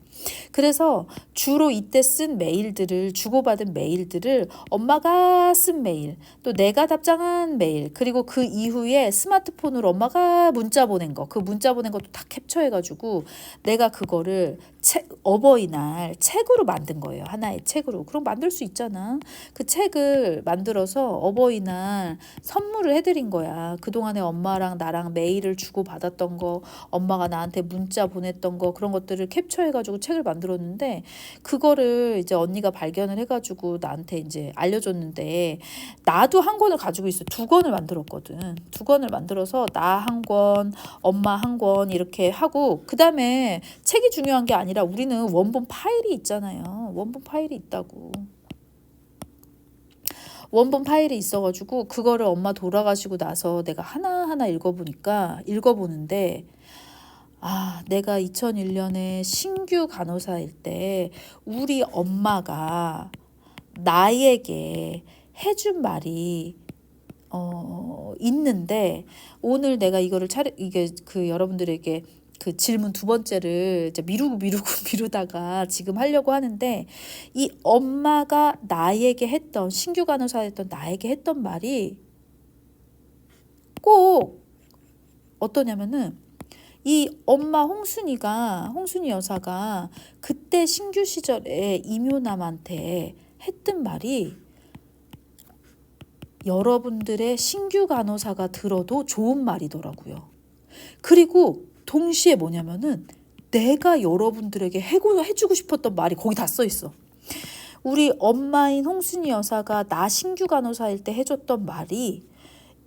S1: 그래서 주로 이때 쓴 메일들을 주고받은 메일들을 엄마가 쓴 메일 또 내가 답장한 메일 그리고 그 이후에 스마트폰으로 엄마가 문자 보낸 거 그 문자 보낸 것도 다 캡처해가지고 내가 그거를 어버이날 책으로 만든 거예요. 하나의 책으로. 그럼 만들 수 있잖아. 그 책을 만들어서 어버이날 선물을 해드린 거야. 그동안에 엄마랑 나랑 메일을 주고받았던 거 엄마가 나한테 문자 보냈던 거 그런 것들을 캡처해가지고 책을 만들었는데 그거를 이제 언니가 발견을 해가지고 나한테 이제 알려줬는데 나도 한 권을 가지고 있어. 2권을 만들었거든. 2권을 만들어서 나 한 권, 엄마 한 권 이렇게 하고 그 다음에 책이 중요한 게 아니라 우리는 원본 파일이 있잖아요. 원본 파일이 있다고. 원본 파일이 있어가지고 그거를 엄마 돌아가시고 나서 내가 하나하나 읽어보는데 내가 2001년에 신규 간호사일 때 우리 엄마가 나에게 해준 말이 있는데 오늘 내가 이거를 이게 여러분들에게 그 질문 두 번째를 이제 미루다가 지금 하려고 하는데, 이 엄마가 나에게 했던, 신규 간호사였던 나에게 했던 말이 꼭 어떠냐면은, 이 엄마 홍순이 여사가 그때 신규 시절에 임요남한테 했던 말이 여러분들의 신규 간호사가 들어도 좋은 말이더라고요. 그리고 동시에 뭐냐면은 내가 여러분들에게 해주고 싶었던 말이 거기 다 써 있어. 우리 엄마인 홍순이 여사가 나 신규 간호사일 때 해줬던 말이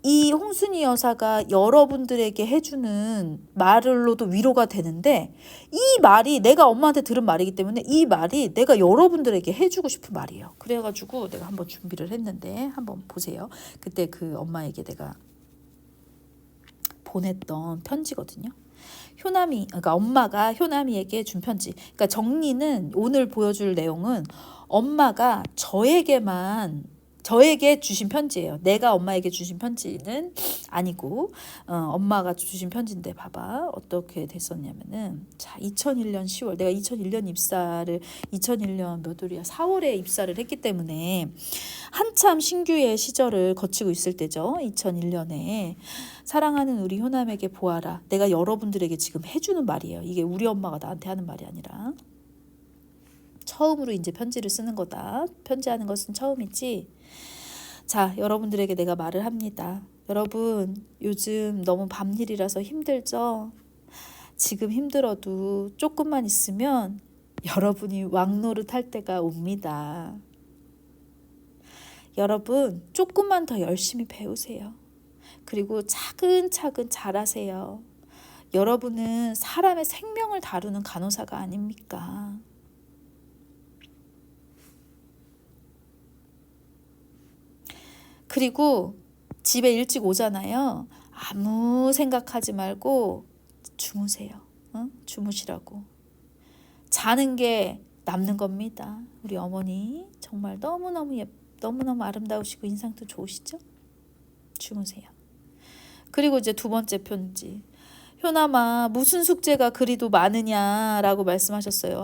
S1: 이 홍순이 여사가 여러분들에게 해주는 말로도 위로가 되는데, 이 말이 내가 엄마한테 들은 말이기 때문에 이 말이 내가 여러분들에게 해주고 싶은 말이에요. 그래가지고 내가 한번 준비를 했는데 한번 보세요. 그때 그 엄마에게 내가 보냈던 편지거든요. 그러니까 엄마가 효남이에게 준 편지. 그러니까 정리는, 오늘 보여줄 내용은 엄마가 저에게 주신 편지예요. 내가 엄마에게 주신 편지는 아니고 엄마가 주신 편지인데, 봐봐 어떻게 됐었냐면은, 자, 2001년 10월, 내가 2001년 4월에 입사를 했기 때문에 한참 신규의 시절을 거치고 있을 때죠. 2001년에 사랑하는 우리 효남에게 보아라. 내가 여러분들에게 지금 해주는 말이에요. 이게 우리 엄마가 나한테 하는 말이 아니라 처음으로 이제 편지를 쓰는 거다. 편지하는 것은 처음이지. 자, 여러분들에게 내가 말을 합니다. 여러분, 요즘 너무 밤일이라서 힘들죠? 지금 힘들어도 조금만 있으면 여러분이 왕노릇 할 때가 옵니다. 여러분, 조금만 더 열심히 배우세요. 그리고 차근차근 잘하세요. 여러분은 사람의 생명을 다루는 간호사가 아닙니까? 그리고 집에 일찍 오잖아요. 아무 생각하지 말고 주무세요. 주무시라고. 자는 게 남는 겁니다. 우리 어머니 정말 너무너무 아름다우시고 인상도 좋으시죠? 주무세요. 그리고 이제 두 번째 편지. 효남아, 무슨 숙제가 그리도 많으냐라고 말씀하셨어요.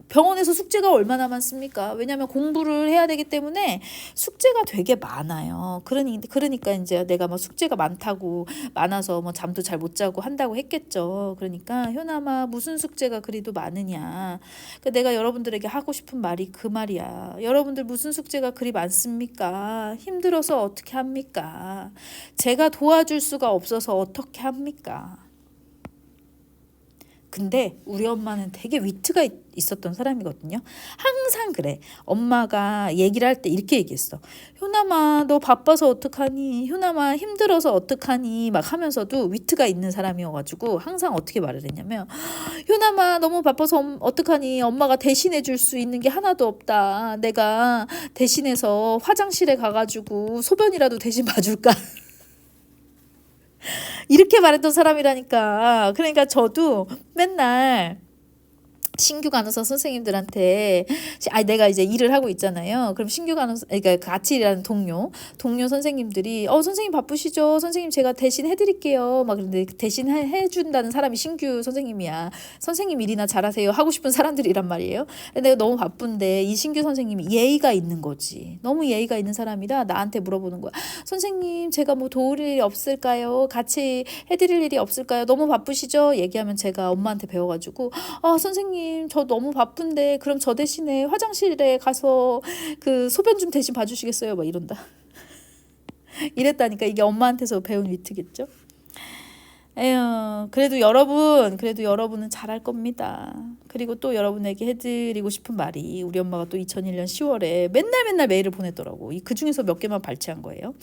S1: 병원에서 숙제가 얼마나 많습니까? 왜냐하면 공부를 해야 되기 때문에 숙제가 되게 많아요. 그러니까 이제 내가 뭐 숙제가 많아서 뭐 잠도 잘 못 자고 한다고 했겠죠. 그러니까 효남아, 무슨 숙제가 그리도 많으냐. 그러니까 내가 여러분들에게 하고 싶은 말이 그 말이야. 여러분들 무슨 숙제가 그리 많습니까? 힘들어서 어떻게 합니까? 제가 도와줄 수가 없어서 어떻게 합니까? 근데 우리 엄마는 되게 위트가 있었던 사람이거든요. 항상 그래. 엄마가 얘기를 할 때 이렇게 얘기했어. 효남아, 너 바빠서 어떡하니? 효남아, 힘들어서 어떡하니? 막 하면서도 위트가 있는 사람이어가지고 항상 어떻게 말을 했냐면, 효남아, 너무 바빠서 어떡하니? 엄마가 대신해 줄 수 있는 게 하나도 없다. 내가 대신해서 화장실에 가가지고 소변이라도 대신 봐줄까? 이렇게 말했던 사람이라니까. 그러니까 저도 맨날 신규 간호사 선생님들한테, 내가 이제 일을 하고 있잖아요. 그럼 신규 간호사, 그러니까 같이 일하는 동료 선생님들이 선생님 바쁘시죠? 선생님 제가 대신 해드릴게요. 막 그런데 대신 해준다는 사람이 신규 선생님이야. 선생님 일이나 잘하세요 하고 싶은 사람들이란 말이에요. 근데 내가 너무 바쁜데 이 신규 선생님이 예의가 있는 거지. 너무 예의가 있는 사람이라 나한테 물어보는 거야. 선생님, 제가 뭐 도울 일이 없을까요? 같이 해드릴 일이 없을까요? 너무 바쁘시죠? 얘기하면 제가 엄마한테 배워가지고, 선생님 저 너무 바쁜데 그럼 저 대신에 화장실에 가서 그 소변 좀 대신 봐주시겠어요? 막 이런다. 이랬다니까. 이게 엄마한테서 배운 위트겠죠. 에휴, 그래도 여러분은 잘할 겁니다. 그리고 또 여러분에게 해드리고 싶은 말이, 우리 엄마가 또 2001년 10월에 맨날 메일을 보냈더라고. 그 중에서 몇 개만 발췌한 거예요.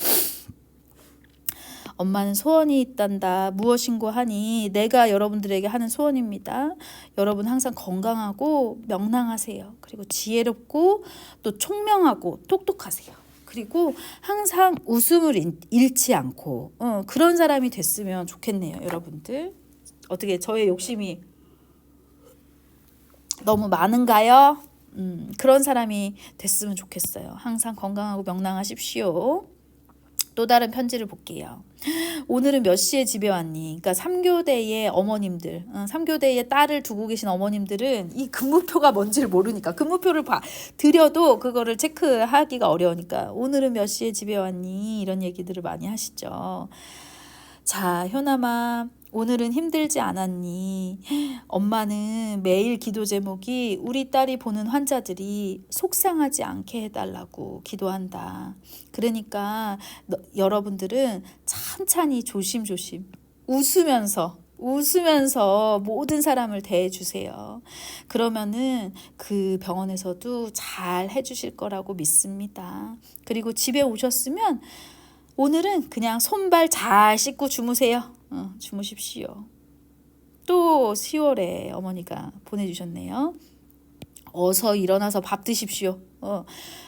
S1: 엄마는 소원이 있단다. 무엇인고 하니 내가 여러분들에게 하는 소원입니다. 여러분 항상 건강하고 명랑하세요. 그리고 지혜롭고 또 총명하고 똑똑하세요. 그리고 항상 웃음을 잃지 않고 그런 사람이 됐으면 좋겠네요. 여러분들. 어떻게 저의 욕심이 너무 많은가요? 그런 사람이 됐으면 좋겠어요. 항상 건강하고 명랑하십시오. 또 다른 편지를 볼게요. 오늘은 몇 시에 집에 왔니? 그러니까 3교대의 어머님들, 3교대의 딸을 두고 계신 어머님들은 이 근무표가 뭔지를 모르니까 근무표를 드려도 그거를 체크하기가 어려우니까 오늘은 몇 시에 집에 왔니? 이런 얘기들을 많이 하시죠. 자, 효남아, 오늘은 힘들지 않았니? 엄마는 매일 기도 제목이 우리 딸이 보는 환자들이 속상하지 않게 해달라고 기도한다. 그러니까 여러분들은 찬찬히 조심조심 웃으면서 모든 사람을 대해주세요. 그러면은 그 병원에서도 잘 해주실 거라고 믿습니다. 그리고 집에 오셨으면 오늘은 그냥 손발 잘 씻고 주무세요. 주무십시오. 또 10월에 어머니가 보내주셨네요. 어서 일어나서 밥 드십시오.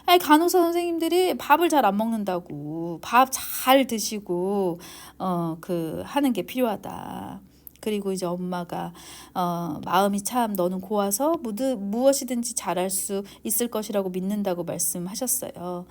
S1: 아니, 간호사 선생님들이 밥을 잘 안 먹는다고. 밥 잘 드시고 하는 게 필요하다. 그리고 이제 엄마가 마음이 참 너는 고와서 무엇이든지 잘할 수 있을 것이라고 믿는다고 말씀하셨어요.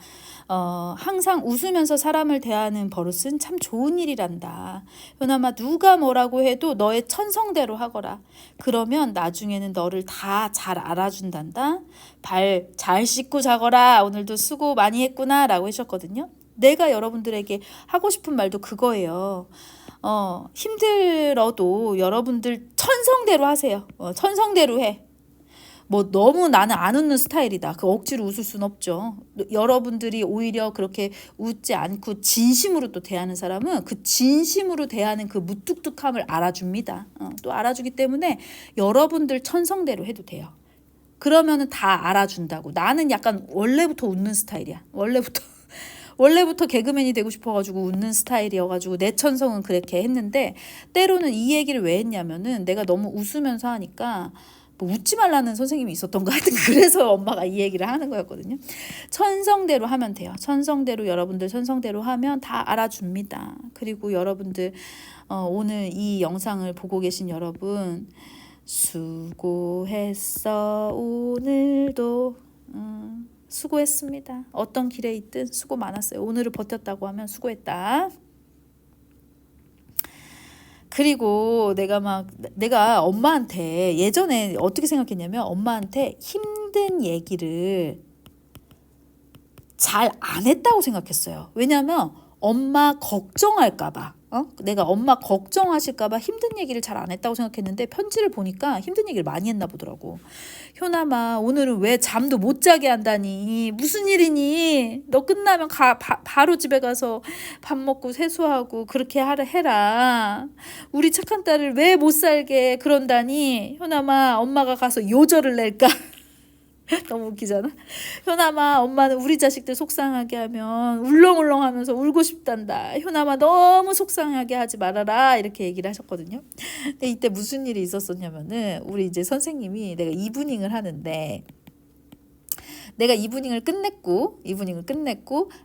S1: 항상 웃으면서 사람을 대하는 버릇은 참 좋은 일이란다. 효남아, 누가 뭐라고 해도 너의 천성대로 하거라. 그러면 나중에는 너를 다 잘 알아준단다. 발 잘 씻고 자거라. 오늘도 수고 많이 했구나 라고 하셨거든요. 내가 여러분들에게 하고 싶은 말도 그거예요. 힘들어도 여러분들 천성대로 하세요. 천성대로 해. 뭐 너무 나는 안 웃는 스타일이다. 그 억지로 웃을 순 없죠. 여러분들이 오히려 그렇게 웃지 않고 진심으로 또 대하는 사람은 그 진심으로 대하는 그 무뚝뚝함을 알아줍니다. 또 알아주기 때문에 여러분들 천성대로 해도 돼요. 그러면은 다 알아준다고. 나는 약간 원래부터 웃는 스타일이야. 원래부터 개그맨이 되고 싶어가지고 웃는 스타일이어가지고 내 천성은 그렇게 했는데 때로는 이 얘기를 왜 했냐면은 내가 너무 웃으면서 하니까 뭐 웃지 말라는 선생님이 있었던 것 같은 그래서 엄마가 이 얘기를 하는 거였거든요. 천성대로 하면 돼요. 천성대로 여러분들 천성대로 하면 다 알아줍니다. 그리고 여러분들 오늘 이 영상을 보고 계신 여러분 수고했어 오늘도 수고했습니다. 어떤 길에 있든 수고 많았어요. 오늘을 버텼다고 하면 수고했다. 그리고 내가 엄마한테 예전에 어떻게 생각했냐면 엄마한테 힘든 얘기를 잘 안 했다고 생각했어요. 왜냐면 엄마 걱정할까봐. 내가 엄마 걱정하실까봐 힘든 얘기를 잘 안 했다고 생각했는데 편지를 보니까 힘든 얘기를 많이 했나 보더라고. 효남아, 오늘은 왜 잠도 못 자게 한다니? 무슨 일이니? 너 끝나면 바로 집에 가서 밥 먹고 세수하고 그렇게 해라. 우리 착한 딸을 왜 못 살게 그런다니? 효남아, 엄마가 가서 요절을 낼까? 너무 웃기잖아. 효남아, 엄마는 우리 자식들 속상하게 하면 울렁울렁 하면서 울고 싶단다. 효남아, 너무 속상하게 하지 말아라. 이렇게 얘기를 하셨거든요. 근데 이때 무슨 일이 있었었냐면은 우리 이제 선생님이 내가 이브닝을 하는데 내가 이브닝을 끝냈고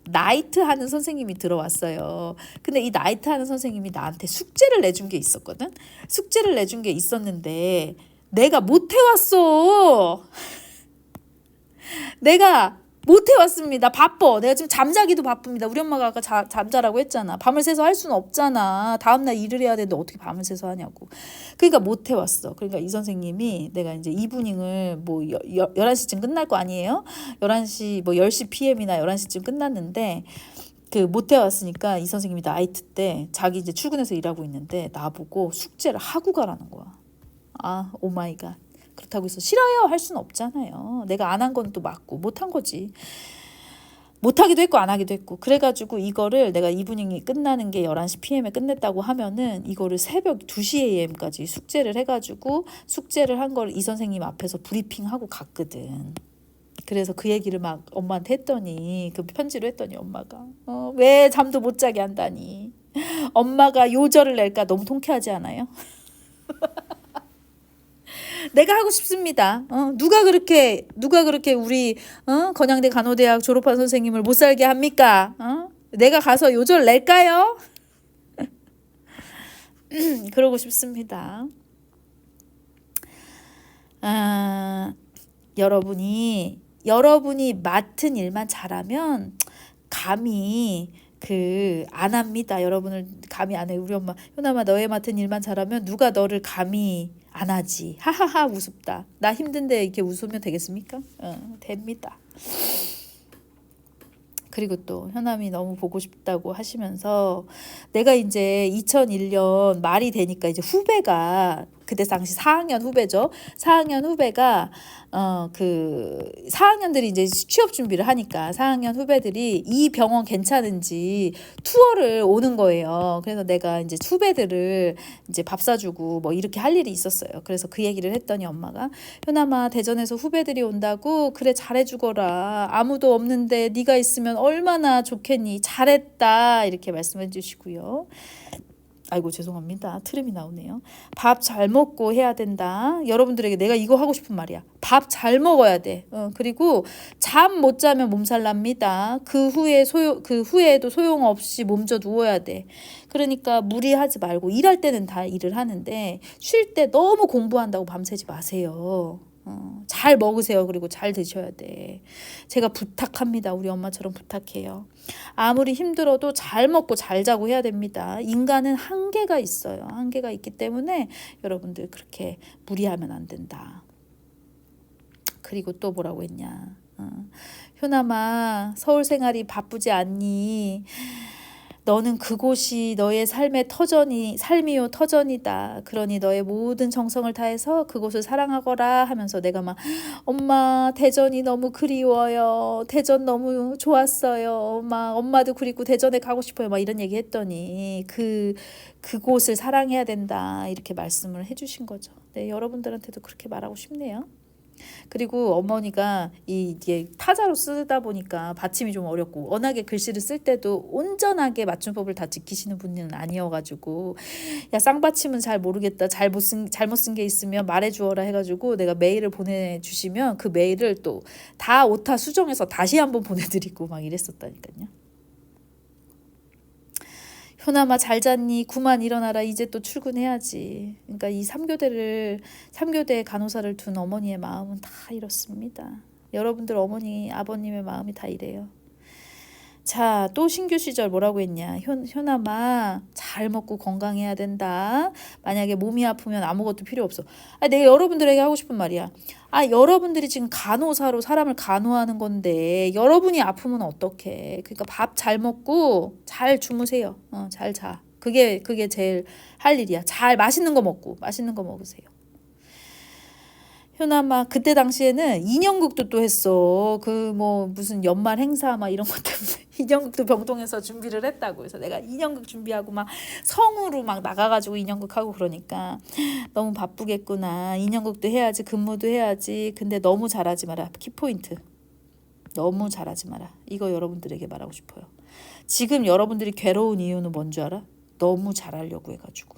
S1: 나이트 하는 선생님이 들어왔어요. 근데 이 나이트 하는 선생님이 나한테 숙제를 내준 게 있었거든. 숙제를 내준 게 있었는데 내가 못 해왔어. 내가 못 해왔습니다. 바빠. 내가 지금 잠자기도 바쁩니다. 우리 엄마가 아까 잠자라고 했잖아. 밤을 새서 할 수는 없잖아. 다음날 일을 해야 되는데 어떻게 밤을 새서 하냐고. 그러니까 못 해왔어. 그러니까 이 선생님이 내가 이제 이브닝을 뭐 11시쯤 끝날 거 아니에요? 11시 뭐 10시 PM이나 11시쯤 끝났는데 그 못 해왔으니까 이 선생님이 나이트 때 자기 이제 출근해서 일하고 있는데 나보고 숙제를 하고 가라는 거야. 아, 오마이갓. 그렇다고 해서 싫어요 할 수는 없잖아요. 내가 안 한 건 또 맞고 못한 거지. 못하기도 했고 안 하기도 했고. 그래가지고 이거를 내가 이브닝이 끝나는 게 11시 PM에 끝냈다고 하면은 이거를 새벽 2시 AM까지 숙제를 해가지고 숙제를 한 걸 이 선생님 앞에서 브리핑하고 갔거든. 그래서 그 얘기를 막 엄마한테 했더니 그 편지로 했더니 엄마가 왜 잠도 못 자게 한다니. 엄마가 요절을 낼까 너무 통쾌하지 않아요? 내가 하고 싶습니다. 누가 그렇게 우리 건양대 간호대학 졸업한 선생님을 못 살게 합니까? 내가 가서 요절 낼까요? 그러고 싶습니다. 아, 여러분이 맡은 일만 잘하면 감히 안 합니다. 여러분을 감히 안 해. 우리 엄마 효남아 너의 맡은 일만 잘하면 누가 너를 감히 안 하지. 하하하 우습다. 나 힘든데 이렇게 웃으면 되겠습니까? 됩니다. 그리고 또 효남이 너무 보고 싶다고 하시면서 내가 이제 2001년 말이 되니까 이제 후배가 그때 당시 4학년 후배죠. 4학년 후배가 4학년들이 이제 취업 준비를 하니까 4학년 후배들이 이 병원 괜찮은지 투어를 오는 거예요. 그래서 내가 이제 후배들을 이제 밥 사주고 뭐 이렇게 할 일이 있었어요. 그래서 그 얘기를 했더니 엄마가 효남아 대전에서 후배들이 온다고 그래 잘해주거라. 아무도 없는데 네가 있으면 얼마나 좋겠니. 잘했다 이렇게 말씀해 주시고요. 아이고 죄송합니다. 트름이 나오네요. 밥 잘 먹고 해야 된다. 여러분들에게 내가 이거 하고 싶은 말이야. 밥 잘 먹어야 돼. 그리고 잠 못 자면 몸살 납니다. 그 후에도 소용없이 몸져 누워야 돼. 그러니까 무리하지 말고 일할 때는 다 일을 하는데 쉴 때 너무 공부한다고 밤새지 마세요. 잘 먹으세요. 그리고 잘 드셔야 돼. 제가 부탁합니다. 우리 엄마처럼 부탁해요. 아무리 힘들어도 잘 먹고 잘 자고 해야 됩니다. 인간은 한계가 있어요. 한계가 있기 때문에 여러분들 그렇게 무리하면 안 된다. 그리고 또 뭐라고 했냐. 효남아 서울 생활이 바쁘지 않니? 너는 그곳이 너의 삶이요 터전이다. 그러니 너의 모든 정성을 다해서 그곳을 사랑하거라 하면서 내가 막 엄마 대전이 너무 그리워요. 대전 너무 좋았어요. 막 엄마도 그리고 대전에 가고 싶어요. 막 이런 얘기 했더니 그곳을 사랑해야 된다. 이렇게 말씀을 해주신 거죠. 네, 여러분들한테도 그렇게 말하고 싶네요. 그리고 어머니가 이게 타자로 쓰다 보니까 받침이 좀 어렵고 워낙에 글씨를 쓸 때도 온전하게 맞춤법을 다 지키시는 분은 아니어가지고 야 쌍받침은 잘 모르겠다 잘못 쓴 게 있으면 말해주어라 해가지고 내가 메일을 보내주시면 그 메일을 또 다 오타 수정해서 다시 한번 보내드리고 막 이랬었다니까요. 효남아 잘 잤니? 구만 일어나라. 이제 또 출근해야지. 그러니까 이 3교대 간호사를 둔 어머니의 마음은 다 이렇습니다. 여러분들 어머니 아버님의 마음이 다 이래요. 자, 또 신규 시절 뭐라고 했냐. 효남아 잘 먹고 건강해야 된다. 만약에 몸이 아프면 아무것도 필요 없어. 내가 여러분들에게 하고 싶은 말이야. 여러분들이 지금 간호사로 사람을 간호하는 건데 여러분이 아프면 어떡해. 그러니까 밥 잘 먹고 잘 주무세요. 잘 자. 그게 제일 할 일이야. 잘 맛있는 거 먹으세요. 효남아 그때 당시에는 인형극도 또 했어. 무슨 연말 행사 막 이런 것 때문에 인형극도 병동에서 준비를 했다고 해서 내가 인형극 준비하고 막 성우로 막 나가가지고 인형극 하고 그러니까 너무 바쁘겠구나. 인형극도 해야지 근무도 해야지. 근데 너무 잘하지 마라. 키포인트. 너무 잘하지 마라. 이거 여러분들에게 말하고 싶어요. 지금 여러분들이 괴로운 이유는 뭔 줄 알아? 너무 잘하려고 해가지고.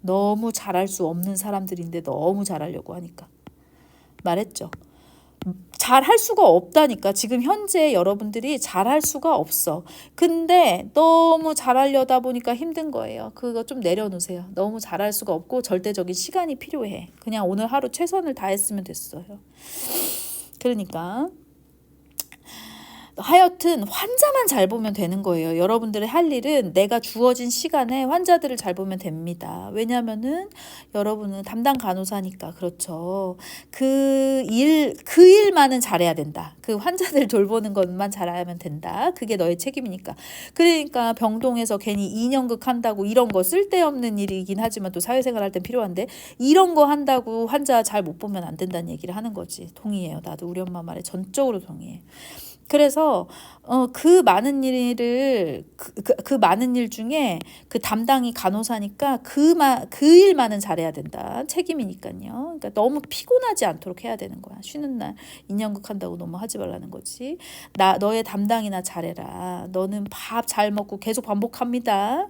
S1: 너무 잘할 수 없는 사람들인데 너무 잘하려고 하니까. 말했죠. 잘할 수가 없다니까. 지금 현재 여러분들이 잘할 수가 없어. 근데 너무 잘하려다 보니까 힘든 거예요. 그거 좀 내려놓으세요. 너무 잘할 수가 없고 절대적인 시간이 필요해. 그냥 오늘 하루 최선을 다했으면 됐어요. 그러니까 하여튼 환자만 잘 보면 되는 거예요. 여러분들의 할 일은 내가 주어진 시간에 환자들을 잘 보면 됩니다. 왜냐하면은 여러분은 담당 간호사니까 그렇죠. 그 일만은 잘해야 된다. 그 환자들 돌보는 것만 잘하면 된다. 그게 너의 책임이니까. 그러니까 병동에서 괜히 인형극 한다고 이런 거 쓸데없는 일이긴 하지만 또 사회생활 할 땐 필요한데 이런 거 한다고 환자 잘 못 보면 안 된다는 얘기를 하는 거지. 동의해요. 나도 우리 엄마 말에 전적으로 동의해. 그래서 그 많은 일을 그 많은 일 중에 그 담당이 간호사니까 그 일만은 잘해야 된다. 책임이니까요. 그러니까 너무 피곤하지 않도록 해야 되는 거야. 쉬는 날 인형극 한다고 너무 하지 말라는 거지. 너의 담당이나 잘해라. 너는 밥 잘 먹고 계속 반복합니다.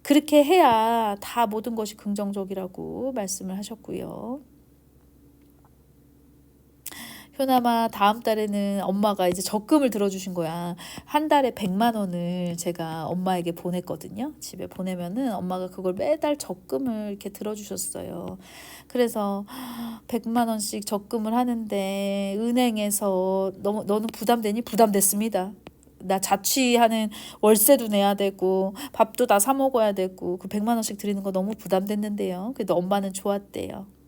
S1: 그렇게 해야 다 모든 것이 긍정적이라고 말씀을 하셨고요. 효남아, 다음 달에는 엄마가 이제 적금을 들어주신 거야. 한 달에 100만 원을 제가 엄마에게 보냈거든요. 집에 보내면은 엄마가 그걸 매달 적금을 이렇게 들어주셨어요. 그래서 100만 원씩 적금을 하는데 은행에서 너는 부담되니? 부담됐습니다. 나 자취하는 월세도 내야 되고 밥도 다 사 먹어야 되고 그 100만 원씩 드리는 거 너무 부담됐는데요. 그래도 엄마는 좋았대요.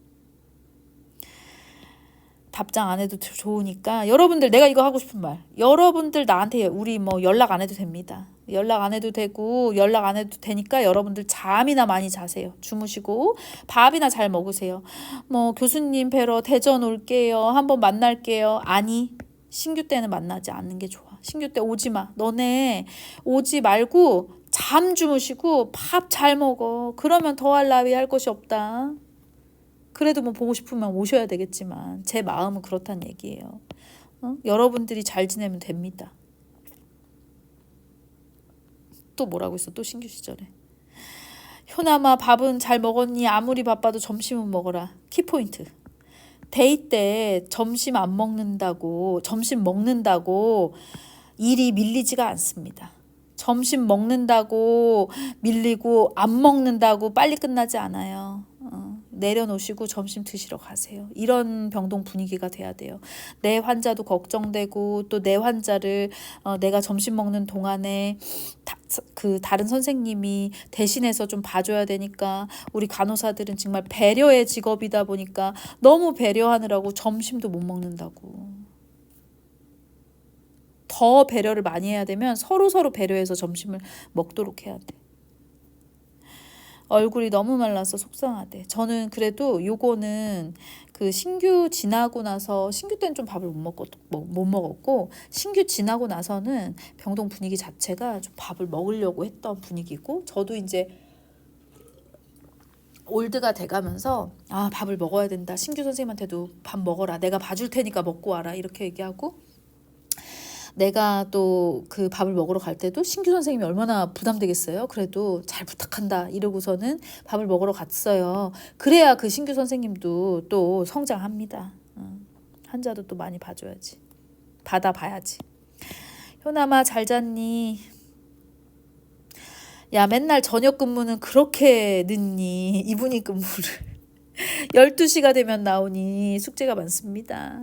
S1: 답장 안 해도 좋으니까 여러분들, 내가 이거 하고 싶은 말, 여러분들 나한테 우리 뭐 연락 안 해도 됩니다. 연락 안 해도 되고 연락 안 해도 되니까 여러분들 잠이나 많이 자세요. 주무시고 밥이나 잘 먹으세요. 뭐 교수님 뵈러 대전 올게요, 한번 만날게요. 아니, 신규 때는 만나지 않는 게 좋아. 신규 때 오지 마. 너네 오지 말고 잠 주무시고 밥 잘 먹어. 그러면 더할 나위 할 것이 없다. 그래도 뭐 보고 싶으면 오셔야 되겠지만 제 마음은 그렇다는 얘기예요. 여러분들이 잘 지내면 됩니다. 또 뭐라고 했어? 또 신규 시절에. 효남아, 밥은 잘 먹었니? 아무리 바빠도 점심은 먹어라. 키포인트. 데이 때 점심 안 먹는다고, 점심 먹는다고 일이 밀리지가 않습니다. 점심 먹는다고 밀리고 안 먹는다고 빨리 끝나지 않아요. 내려놓으시고 점심 드시러 가세요. 이런 병동 분위기가 돼야 돼요. 내 환자도 걱정되고 또 내 환자를 내가 점심 먹는 동안에 다른 선생님이 대신해서 좀 봐줘야 되니까 우리 간호사들은 정말 배려의 직업이다 보니까 너무 배려하느라고 점심도 못 먹는다고. 더 배려를 많이 해야 되면 서로 배려해서 점심을 먹도록 해야 돼. 얼굴이 너무 말라서 속상하대. 저는 그래도 요거는 그 신규 지나고 나서, 신규 때는 좀 밥을 못 먹었고 신규 지나고 나서는 병동 분위기 자체가 좀 밥을 먹으려고 했던 분위기고, 저도 이제 올드가 돼가면서 밥을 먹어야 된다. 신규 선생님한테도 밥 먹어라. 내가 봐줄 테니까 먹고 와라. 이렇게 얘기하고, 내가 또 그 밥을 먹으러 갈 때도 신규 선생님이 얼마나 부담되겠어요. 그래도 잘 부탁한다 이러고서는 밥을 먹으러 갔어요. 그래야 그 신규 선생님도 또 성장합니다. 환자도 또 많이 봐줘야지. 받아봐야지. 효남아, 잘 잤니? 야, 맨날 저녁 근무는 그렇게 늦니? 이분이 근무를 12시가 되면 나오니 숙제가 많습니다.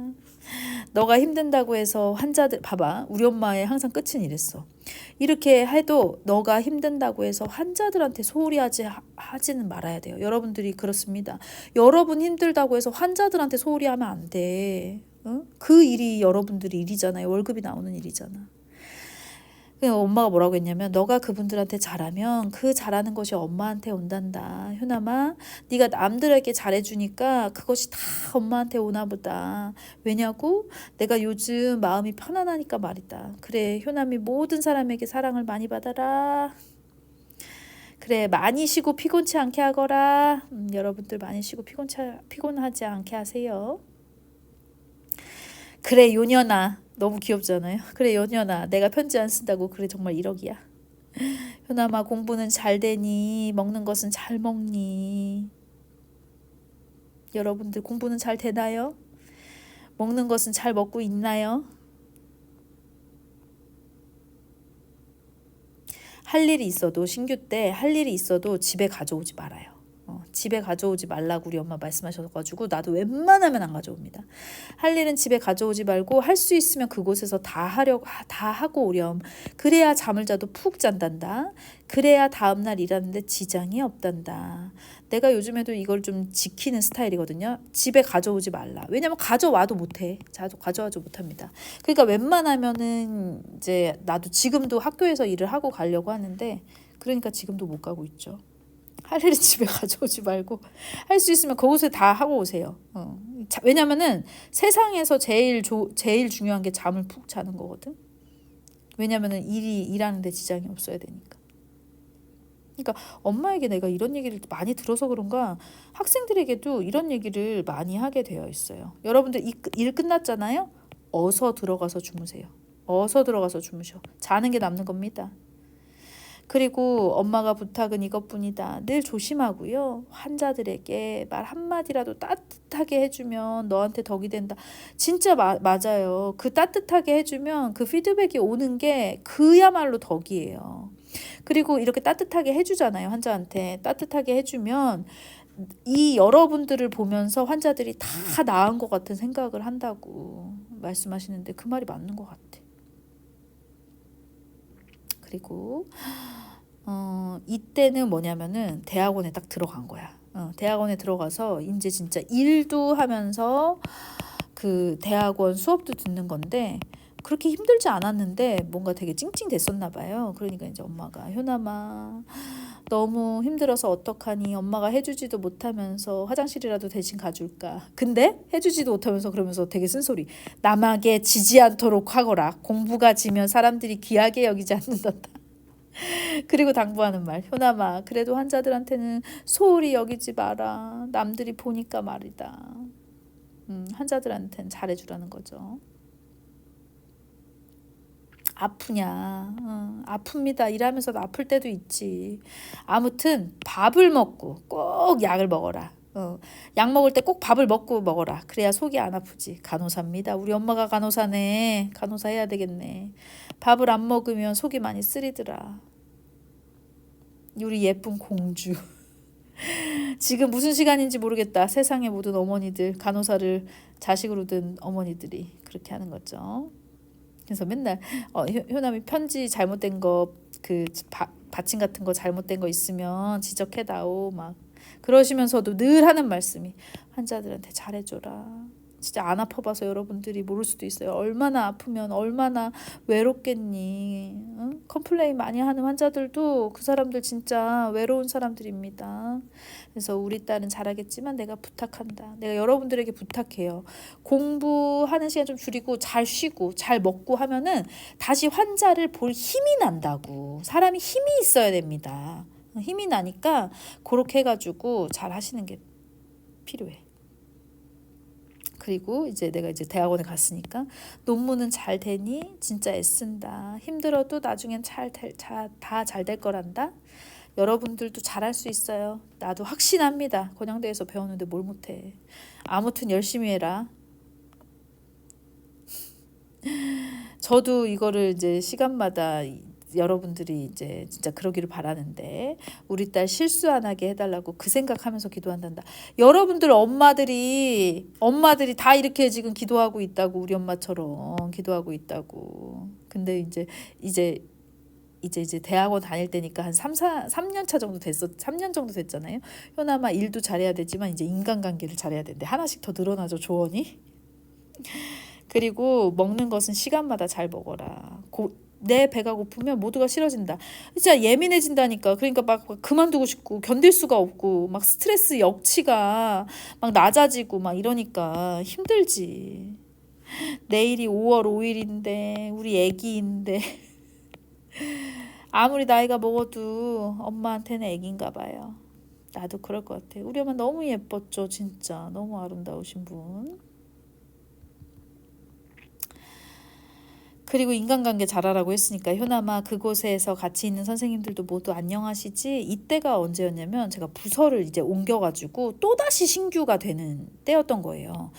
S1: 너가 힘든다고 해서 환자들, 봐봐, 우리 엄마의 항상 끝은 이랬어. 이렇게 해도 너가 힘든다고 해서 환자들한테 소홀히 하지는 말아야 돼요. 여러분들이 그렇습니다. 여러분 힘들다고 해서 환자들한테 소홀히 하면 안 돼. 그 일이 여러분들이 일이잖아요. 월급이 나오는 일이잖아. 엄마가 뭐라고 했냐면, 너가 그분들한테 잘하면 그 잘하는 것이 엄마한테 온단다. 효남아, 네가 남들에게 잘해주니까 그것이 다 엄마한테 오나 보다. 왜냐고? 내가 요즘 마음이 편안하니까 말이다. 그래, 효남이 모든 사람에게 사랑을 많이 받아라. 그래, 많이 쉬고 피곤치 않게 하거라. 여러분들 많이 쉬고 피곤하지 않게 하세요. 그래, 요년아. 너무 귀엽잖아요. 그래, 연연아, 내가 편지 안 쓴다고. 그래, 정말 1억이야. 효남아, 공부는 잘 되니? 먹는 것은 잘 먹니? 여러분들 공부는 잘 되나요? 먹는 것은 잘 먹고 있나요? 할 일이 있어도, 신규 때 할 일이 있어도 집에 가져오지 말아요. 집에 가져오지 말라고 우리 엄마 말씀하셔가지고 나도 웬만하면 안 가져옵니다. 할 일은 집에 가져오지 말고 할 수 있으면 그곳에서 다 하고 오렴. 그래야 잠을 자도 푹 잔단다. 그래야 다음날 일하는데 지장이 없단다. 내가 요즘에도 이걸 좀 지키는 스타일이거든요. 집에 가져오지 말라. 왜냐면 가져와도 못해. 가져와도 못합니다. 그러니까 웬만하면은 이제 나도 지금도 학교에서 일을 하고 가려고 하는데, 그러니까 지금도 못 가고 있죠. 할 일은 집에 가져오지 말고 할 수 있으면 그곳에 다 하고 오세요. 왜냐면은 세상에서 제일 중요한 게 잠을 푹 자는 거거든. 왜냐면은 일하는데 지장이 없어야 되니까. 그러니까 엄마에게 내가 이런 얘기를 많이 들어서 그런가 학생들에게도 이런 얘기를 많이 하게 되어 있어요. 여러분들 일 끝났잖아요. 어서 들어가서 주무세요. 어서 들어가서 주무셔. 자는 게 남는 겁니다. 그리고 엄마가 부탁은 이것뿐이다. 늘 조심하고요. 환자들에게 말 한마디라도 따뜻하게 해주면 너한테 덕이 된다. 진짜 맞아요. 그 따뜻하게 해주면 그 피드백이 오는 게 그야말로 덕이에요. 그리고 이렇게 따뜻하게 해주잖아요. 환자한테 따뜻하게 해주면 이 여러분들을 보면서 환자들이 다 나은 것 같은 생각을 한다고 말씀하시는데 그 말이 맞는 것 같아. 그리고 이때는 뭐냐면은 대학원에 딱 들어간 거야. 대학원에 들어가서 이제 진짜 일도 하면서 그 대학원 수업도 듣는 건데 그렇게 힘들지 않았는데 뭔가 되게 찡찡댔었나 봐요. 그러니까 이제 엄마가 효남아 너무 힘들어서 어떡하니 엄마가 해주지도 못하면서 화장실이라도 대신 가줄까. 근데 해주지도 못하면서 그러면서 되게 쓴소리. 남에게 지지 않도록 하거라. 공부가 지면 사람들이 귀하게 여기지 않는단다. 그리고 당부하는 말. 효남아 그래도 환자들한테는 소홀히 여기지 마라. 남들이 보니까 말이다. 환자들한테는 잘해주라는 거죠. 아프냐? 아픕니다. 일하면서도 아플 때도 있지. 아무튼 밥을 먹고 꼭 약을 먹어라. 약 먹을 때 꼭 밥을 먹고 먹어라. 그래야 속이 안 아프지. 간호사입니다. 우리 엄마가 간호사네. 간호사 해야 되겠네. 밥을 안 먹으면 속이 많이 쓰리더라. 우리 예쁜 공주. 지금 무슨 시간인지 모르겠다. 세상의 모든 어머니들, 간호사를 자식으로 둔 어머니들이 그렇게 하는 거죠. 그래서 맨날 효남이 편지 잘못된 거 그 받침 같은 거 잘못된 거 있으면 지적해다오 막 그러시면서도 늘 하는 말씀이 환자들한테 잘해줘라. 진짜 안 아파봐서 여러분들이 모를 수도 있어요. 얼마나 아프면 얼마나 외롭겠니. 응? 컴플레인 많이 하는 환자들도 그 사람들 진짜 외로운 사람들입니다. 그래서 우리 딸은 잘하겠지만 내가 부탁한다. 내가 여러분들에게 부탁해요. 공부하는 시간 좀 줄이고 잘 쉬고 잘 먹고 하면은 다시 환자를 볼 힘이 난다고. 사람이 힘이 있어야 됩니다. 힘이 나니까 그렇게 해가지고 잘 하시는 게 필요해. 그리고 이제 내가 이제 대학원에 갔으니까 논문은 잘 되니 진짜 애쓴다. 힘들어도 나중엔 다 잘 될 거란다. 여러분들도 잘할 수 있어요. 나도 확신합니다. 건양대에서 배웠는데 뭘 못해. 아무튼 열심히 해라. 저도 이거를 이제 시간마다 여러분들이 이제 진짜 그러기를 바라는데 우리 딸 실수 안 하게 해달라고 그 생각하면서 기도한단다. 여러분들 엄마들이 다 이렇게 지금 기도하고 있다고. 우리 엄마처럼 기도하고 있다고. 근데 이제 대학원 다닐 때니까 한 3년 차 정도 됐어. 3년 정도 됐잖아요. 효남아 일도 잘해야 되지만 이제 인간관계를 잘해야 되는데 하나씩 더 늘어나죠, 조언이. 그리고 먹는 것은 시간마다 잘 먹어라. 내 배가 고프면 모두가 싫어진다. 진짜 예민해진다니까. 그러니까 막 그만두고 싶고 견딜 수가 없고 막 스트레스 역치가 막 낮아지고 막 이러니까 힘들지. 내일이 5월 5일인데 우리 애기인데 아무리 나이가 먹어도 엄마한테는 애기인가 봐요. 나도 그럴 것 같아. 우리 엄마 너무 예뻤죠. 진짜 너무 아름다우신 분. 그리고 인간관계 잘하라고 했으니까 효남아 그곳에서 같이 있는 선생님들도 모두 안녕하시지. 이때가 언제였냐면 제가 부서를 이제 옮겨가지고 또다시 신규가 되는 때였던 거예요.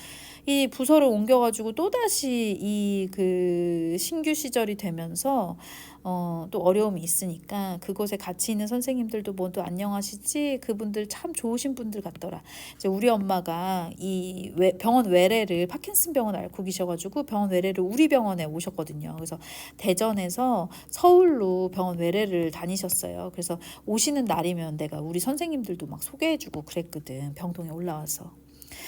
S1: 이 부서를 옮겨가지고 또다시 이 그 신규 시절이 되면서 또 어려움이 있으니까 그곳에 같이 있는 선생님들도 모두 안녕하시지. 그분들 참 좋으신 분들 같더라. 이제 우리 엄마가 이 병원 외래를 파킨슨 병원 앓고 계셔가지고 병원 외래를 우리 병원에 오셨거든요. 그래서 대전에서 서울로 병원 외래를 다니셨어요. 그래서 오시는 날이면 내가 우리 선생님들도 막 소개해주고 그랬거든. 병동에 올라와서.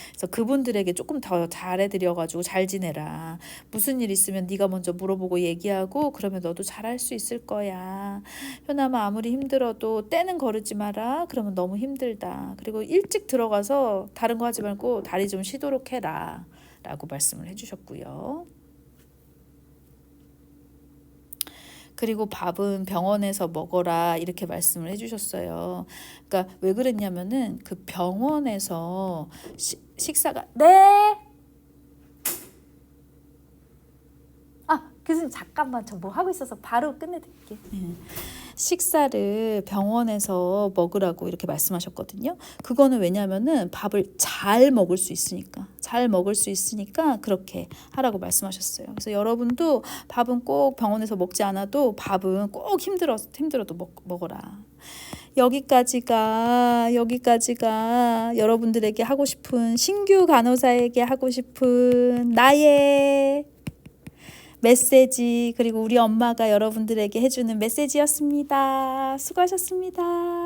S1: 그래서 그분들에게 조금 더 잘해드려가지고 잘 지내라. 무슨 일 있으면 네가 먼저 물어보고 얘기하고 그러면 너도 잘할 수 있을 거야. 효남아 아무리 힘들어도 때는 거르지 마라. 그러면 너무 힘들다. 그리고 일찍 들어가서 다른 거 하지 말고 다리 좀 쉬도록 해라. 라고 말씀을 해주셨고요. 그리고 밥은 병원에서 먹어라 이렇게 말씀을 해주셨어요. 그러니까 왜 그랬냐면은 그 병원에서 식사가 교수님 잠깐만 저 뭐 하고 있어서 바로 끝내드릴게요. 식사를 병원에서 먹으라고 이렇게 말씀하셨거든요. 그거는 왜냐면은 밥을 잘 먹을 수 있으니까. 잘 먹을 수 있으니까 그렇게 하라고 말씀하셨어요. 그래서 여러분도 밥은 꼭 병원에서 먹지 않아도 밥은 꼭 힘들어도 먹어라. 여기까지가 여러분들에게 하고 싶은, 신규 간호사에게 하고 싶은 나의 메시지, 그리고 우리 엄마가 여러분들에게 해주는 메시지였습니다. 수고하셨습니다.